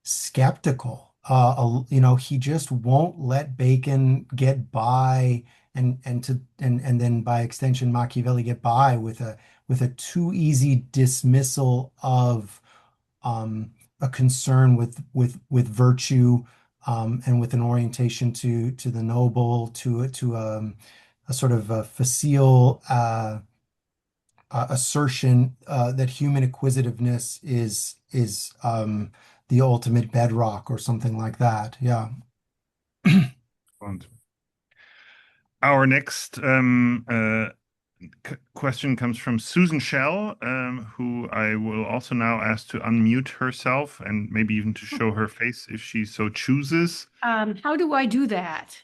skeptical. He just won't let Bacon get by, and then by extension Machiavelli get by with a too easy dismissal of a concern with virtue, and with an orientation to the noble, to a sort of a facile assertion that human acquisitiveness is the ultimate bedrock, or something like that. Yeah. Our next question comes from Susan Shell, who I will also now ask to unmute herself and maybe even to show her face if she so chooses. How do I do that?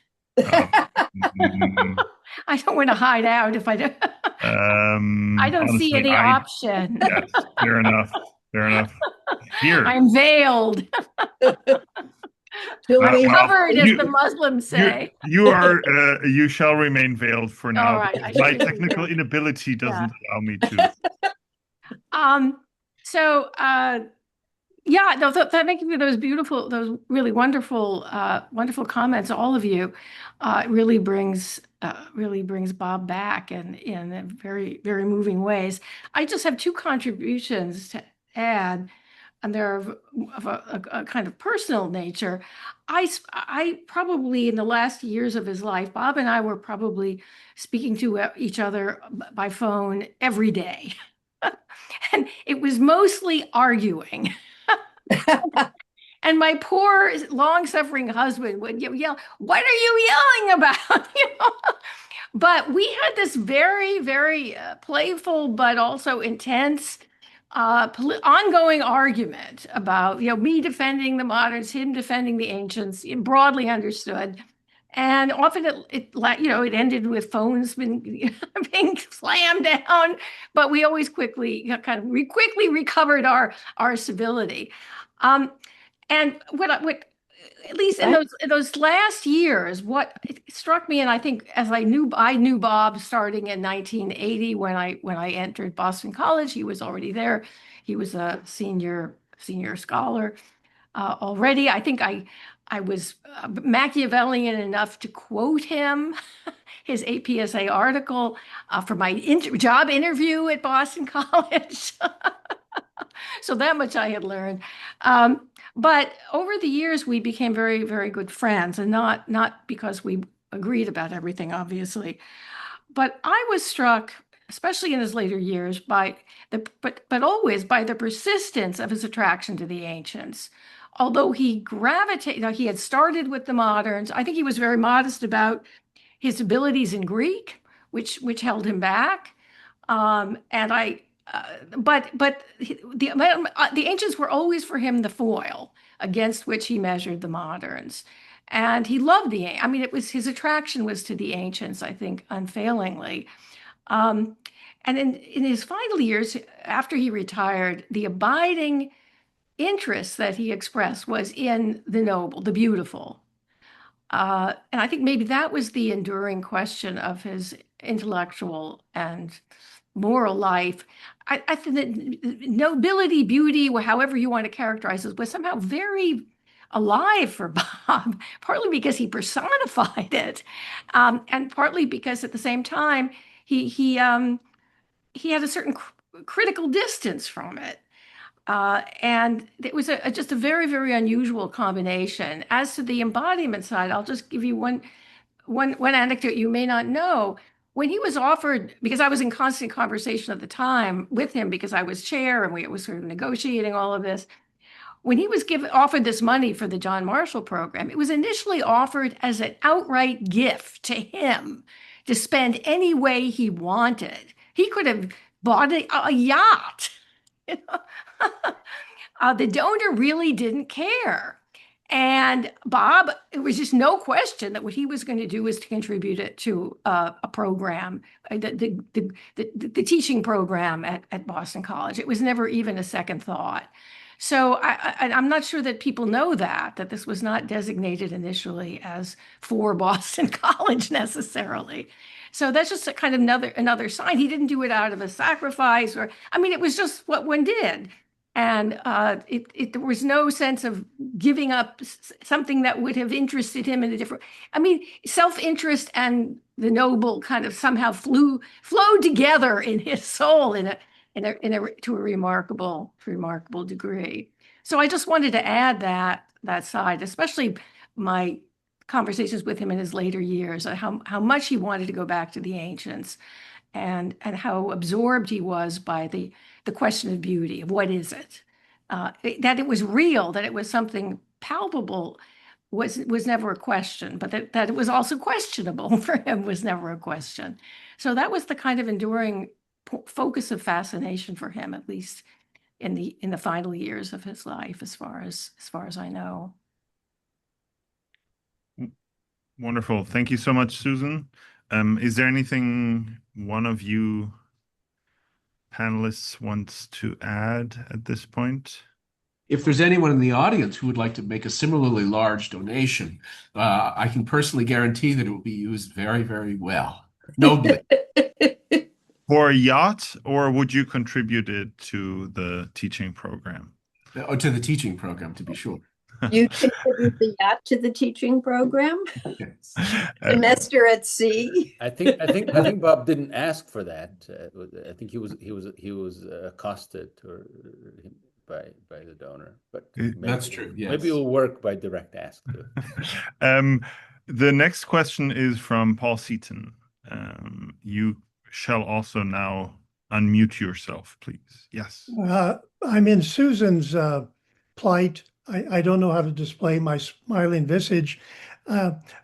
I don't want to hide out if I don't. I don't honestly, see any option. Yes, fair enough. Fair enough. Here. I'm veiled. Covered, as the Muslims say. You shall remain veiled for now. All right, my technical inability doesn't allow me to. Thank you for those really wonderful comments, all of you. It really brings Bob back in very, very moving ways. I just have two contributions to add, and they're of a kind of personal nature. I probably, in the last years of his life, Bob and I were probably speaking to each other by phone every day. And it was mostly arguing. And my poor, long-suffering husband would yell, "What are you yelling about?" But we had this very, very playful but also intense ongoing argument about me defending the moderns, him defending the ancients, broadly understood. And often it ended with phones being slammed down, but we always quickly recovered our civility. And what at least in those last years, what struck me, and I think as I knew Bob starting in 1980 when I entered Boston College. He was already there. He was a senior scholar already. I think I was Machiavellian enough to quote him, his APSA article for my job interview at Boston College. So that much I had learned. But over the years, we became very, very good friends, and not because we agreed about everything, obviously. But I was struck, especially in his later years, but always by the persistence of his attraction to the ancients. Although he had started with the moderns. I think he was very modest about his abilities in Greek, which held him back. But the ancients were always for him the foil against which he measured the moderns. And he loved it was his attraction was to the ancients, I think, unfailingly. And in his final years, after he retired, the abiding interest that he expressed was in the noble, the beautiful. And I think maybe that was the enduring question of his intellectual and moral life. I think that nobility, beauty, however you want to characterize it, was somehow very alive for Bob, partly because he personified it, and partly because at the same time he had a certain critical distance from it. And it was just a very, very unusual combination. As to the embodiment side, I'll just give you one anecdote you may not know. When he was offered, because I was in constant conversation at the time with him because I was chair and we were sort of negotiating all of this. When he was offered this money for the John Marshall program, it was initially offered as an outright gift to him to spend any way he wanted. He could have bought a yacht. The donor really didn't care. And Bob, it was just no question that what he was going to do was to contribute it to a program, the teaching program at Boston College. It was never even a second thought. So I'm not sure that people know that this was not designated initially as for Boston College necessarily. So that's just a kind of another sign. He didn't do it out of a sacrifice it was just what one did. And there was no sense of giving up something that would have interested him in a different. Self-interest and the noble kind of somehow flowed together in his soul to a remarkable degree. So I just wanted to add that side, especially my conversations with him in his later years, how much he wanted to go back to the ancients, and how absorbed he was by the question of beauty, of what is it, that it was real, that it was something palpable was never a question, but that it was also questionable for him was never a question. So that was the kind of enduring focus of fascination for him, at least in the final years of his life, as far as I know. Wonderful. Thank you so much, Susan. Is there anything one of you panelists wants to add at this point? If there's anyone in the audience who would like to make a similarly large donation, I can personally guarantee that it will be used very, very well. Nobly. For a yacht, or would you contribute it to the teaching program? Or to the teaching program, to be sure. You contribute the yacht to the teaching program? Yes. Semester at sea. I think Bob didn't ask for that. I think he was accosted by the donor. But that's true. Yes. Maybe it will work by direct ask too. The next question is from Paul Seaton. You shall also now unmute yourself, please. Yes. I'm in Susan's plight. I don't know how to display my smiling visage.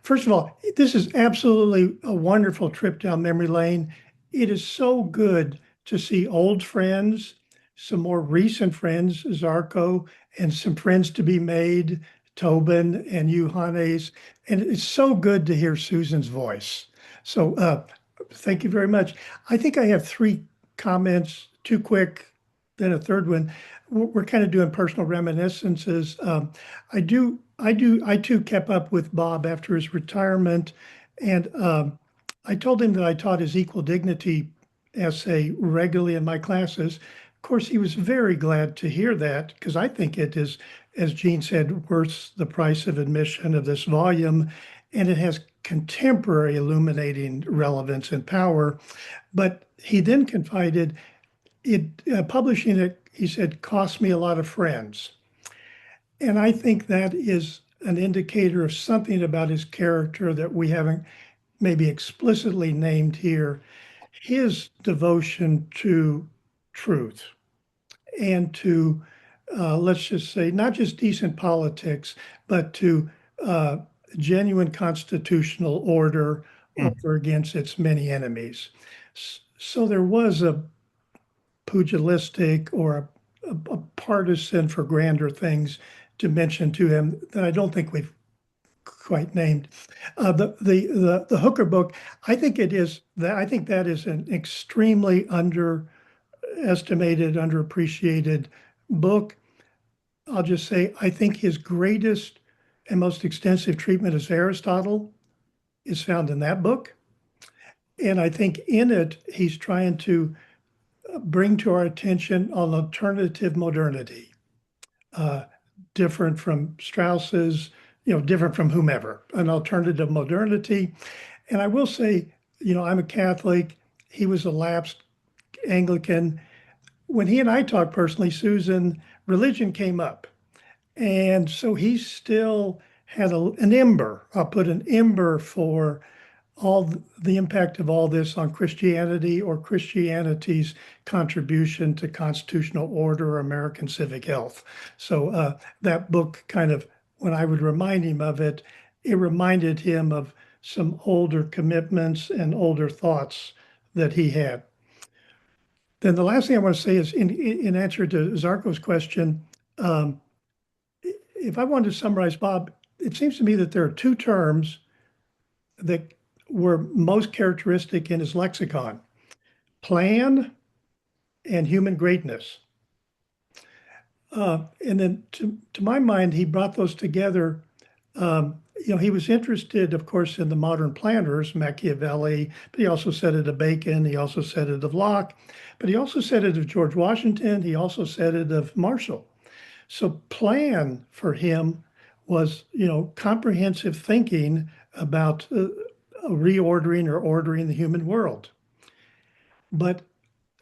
First of all, this is absolutely a wonderful trip down memory lane. It is so good to see old friends, some more recent friends, Zarko, and some friends to be made, Tobin and you, Hannes, and it's so good to hear Susan's voice. So thank you very much. I think I have three comments, two quick, then a third one. We're kind of doing personal reminiscences. I too kept up with Bob after his retirement, and I told him that I taught his equal dignity essay regularly in my classes. Of course, he was very glad to hear that because I think it is, as Jean said, worth the price of admission of this volume, and it has contemporary illuminating relevance and power. But he then confided, publishing it, he said, cost me a lot of friends. And I think that is an indicator of something about his character that we haven't maybe explicitly named here. His devotion to truth and to, let's just say, not just decent politics, but to genuine constitutional order over against its many enemies. So there was a pugilistic or a partisan for grander things dimension to him that I don't think we've quite named. The Hooker book, I think it is that I think that is an extremely underestimated, underappreciated book. I'll just say I think his greatest and most extensive treatment of Aristotle is found in that book. And I think in it, he's trying to bring to our attention an alternative modernity, different from Strauss's, different from whomever, an alternative modernity. And I will say, I'm a Catholic. He was a lapsed Anglican. When he and I talked personally, Susan, religion came up. And so he still had an ember. I'll put an ember for all the impact of all this on Christianity or Christianity's contribution to constitutional order or American civic health. So that book kind of, when I would remind him of it, it reminded him of some older commitments and older thoughts that he had. Then the last thing I want to say is in answer to Zarko's question, if I wanted to summarize Bob, it seems to me that there are two terms that were most characteristic in his lexicon: plan and human greatness. And then to my mind, he brought those together. He was interested, of course, in the modern planners, Machiavelli, but he also said it of Bacon. He also said it of Locke, but he also said it of George Washington. He also said it of Marshall. So plan for him was, comprehensive thinking about reordering or ordering the human world. But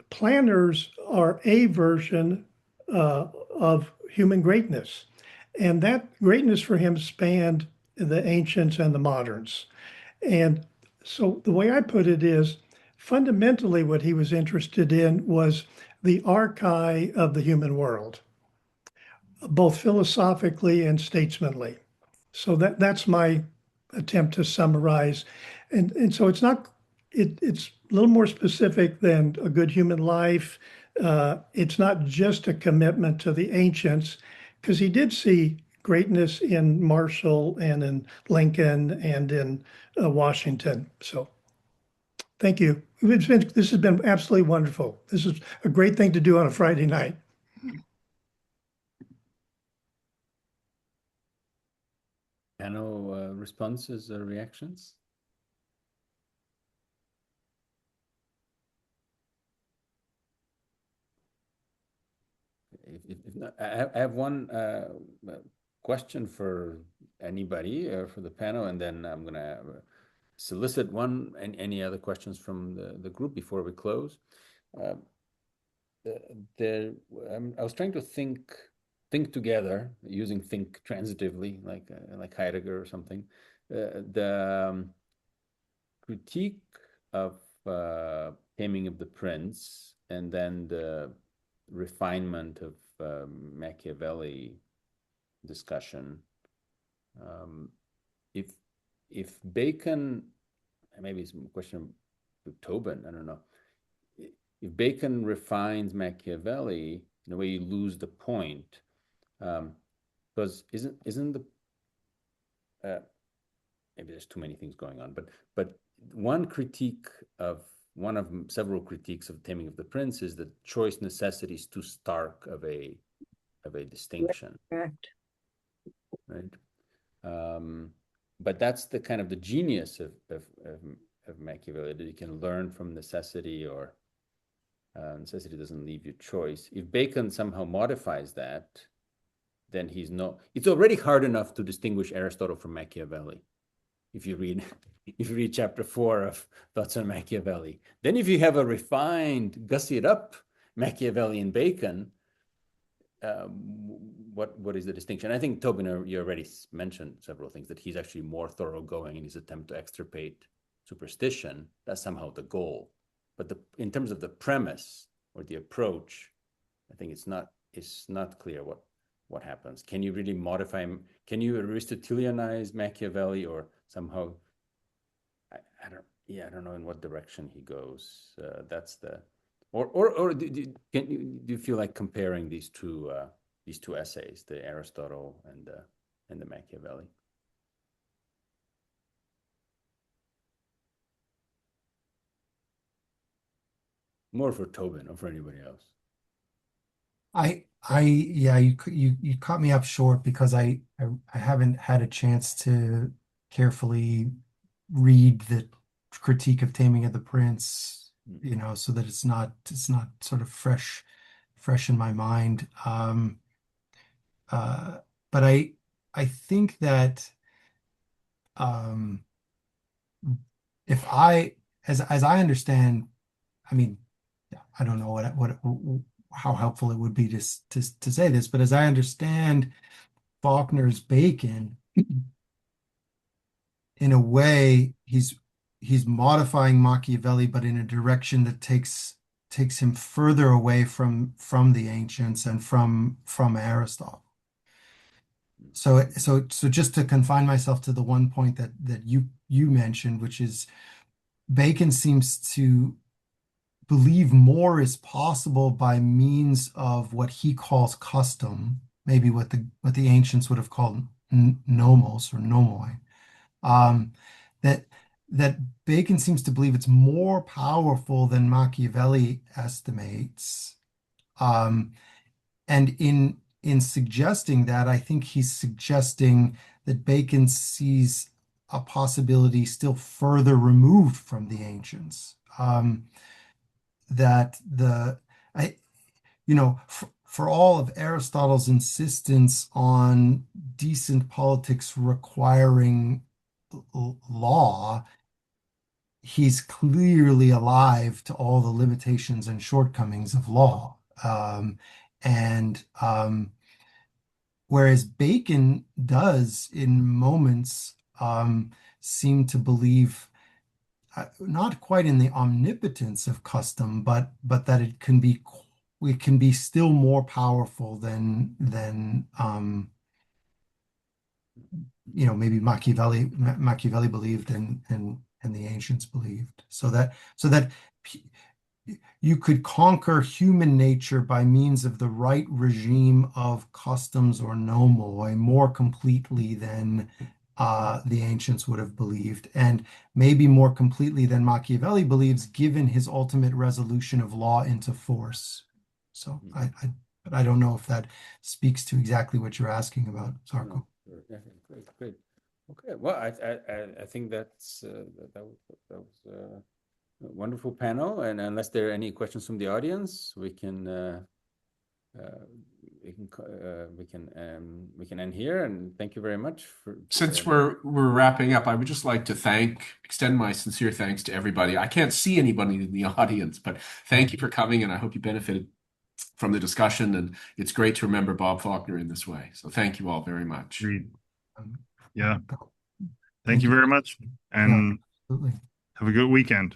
planners are a version of human greatness. And that greatness for him spanned the ancients and the moderns. And so the way I put it is, fundamentally what he was interested in was the archai of the human world, both philosophically and statesmanly. So that's my attempt to summarize. And so it's not, it's a little more specific than a good human life. It's not just a commitment to the ancients, because he did see greatness in Marshall and in Lincoln and in Washington. So thank you. This has been absolutely wonderful. This is a great thing to do on a Friday night. Panel responses or reactions? If not, I have one question for anybody for the panel, and then I'm going to solicit any other questions from the group before we close. I was trying to think together, using think transitively, like Heidegger or something. The critique of Taming of the Prince, and then the refinement of Machiavelli discussion. If Bacon, maybe it's a question to Tobin, I don't know. If Bacon refines Machiavelli, in a way you lose the point, because isn't maybe there's too many things going on, but one of several critiques of Taming of the Prince is that choice necessity is too stark of a distinction. Correct. Right. But that's the kind of the genius of Machiavelli, that you can learn from necessity, or necessity doesn't leave you choice. If Bacon somehow modifies that, then it's already hard enough to distinguish Aristotle from Machiavelli. If you read chapter 4 of Thoughts on Machiavelli, then if you have a refined, gussied up Machiavellian Bacon, what is the distinction? I think Tobin, you already mentioned several things, that he's actually more thoroughgoing in his attempt to extirpate superstition. That's somehow the goal. But in terms of the premise or the approach, I think it's not clear what happens. Can you really modify him? Can you Aristotelianize Machiavelli, or somehow? I don't know in what direction he goes. That's the. Or do you feel like comparing these two essays, the Aristotle and the Machiavelli? More for Tobin or for anybody else? Yeah, you caught me up short, because I haven't had a chance to carefully read the critique of Taming of the Prince, so that it's not sort of fresh in my mind. But I think that if as I understand, I mean, I don't know how helpful it would be to say this, but as I understand Faulkner's Bacon, in a way, he's modifying Machiavelli, but in a direction that takes him further away from the ancients and from Aristotle. So just to confine myself to the one point that you mentioned, which is Bacon seems to believe more is possible by means of what he calls custom, maybe what the ancients would have called nomos or nomoi. That Bacon seems to believe it's more powerful than Machiavelli estimates. And in suggesting that, I think he's suggesting that Bacon sees a possibility still further removed from the ancients. For all of Aristotle's insistence on decent politics requiring law, he's clearly alive to all the limitations and shortcomings of law. Whereas Bacon does, in moments, seem to believe not quite in the omnipotence of custom, but that it can be still more powerful than maybe Machiavelli believed and the ancients believed. So that you could conquer human nature by means of the right regime of customs or nomoi more completely than the ancients would have believed, and maybe more completely than Machiavelli believes, given his ultimate resolution of law into force. So I don't know if that speaks to exactly what you're asking about, Zarko. Yeah, great. Okay, well, I think that was a wonderful panel, and unless there are any questions from the audience, we can end here. And thank you very much Since we're wrapping up, I would just like to extend my sincere thanks to everybody. I can't see anybody in the audience, but thank you for coming, and I hope you benefited from the discussion. And it's great to remember Bob Faulkner in this way. So thank you all very much. Agreed. Yeah. Thank you very much, and absolutely. have a good weekend.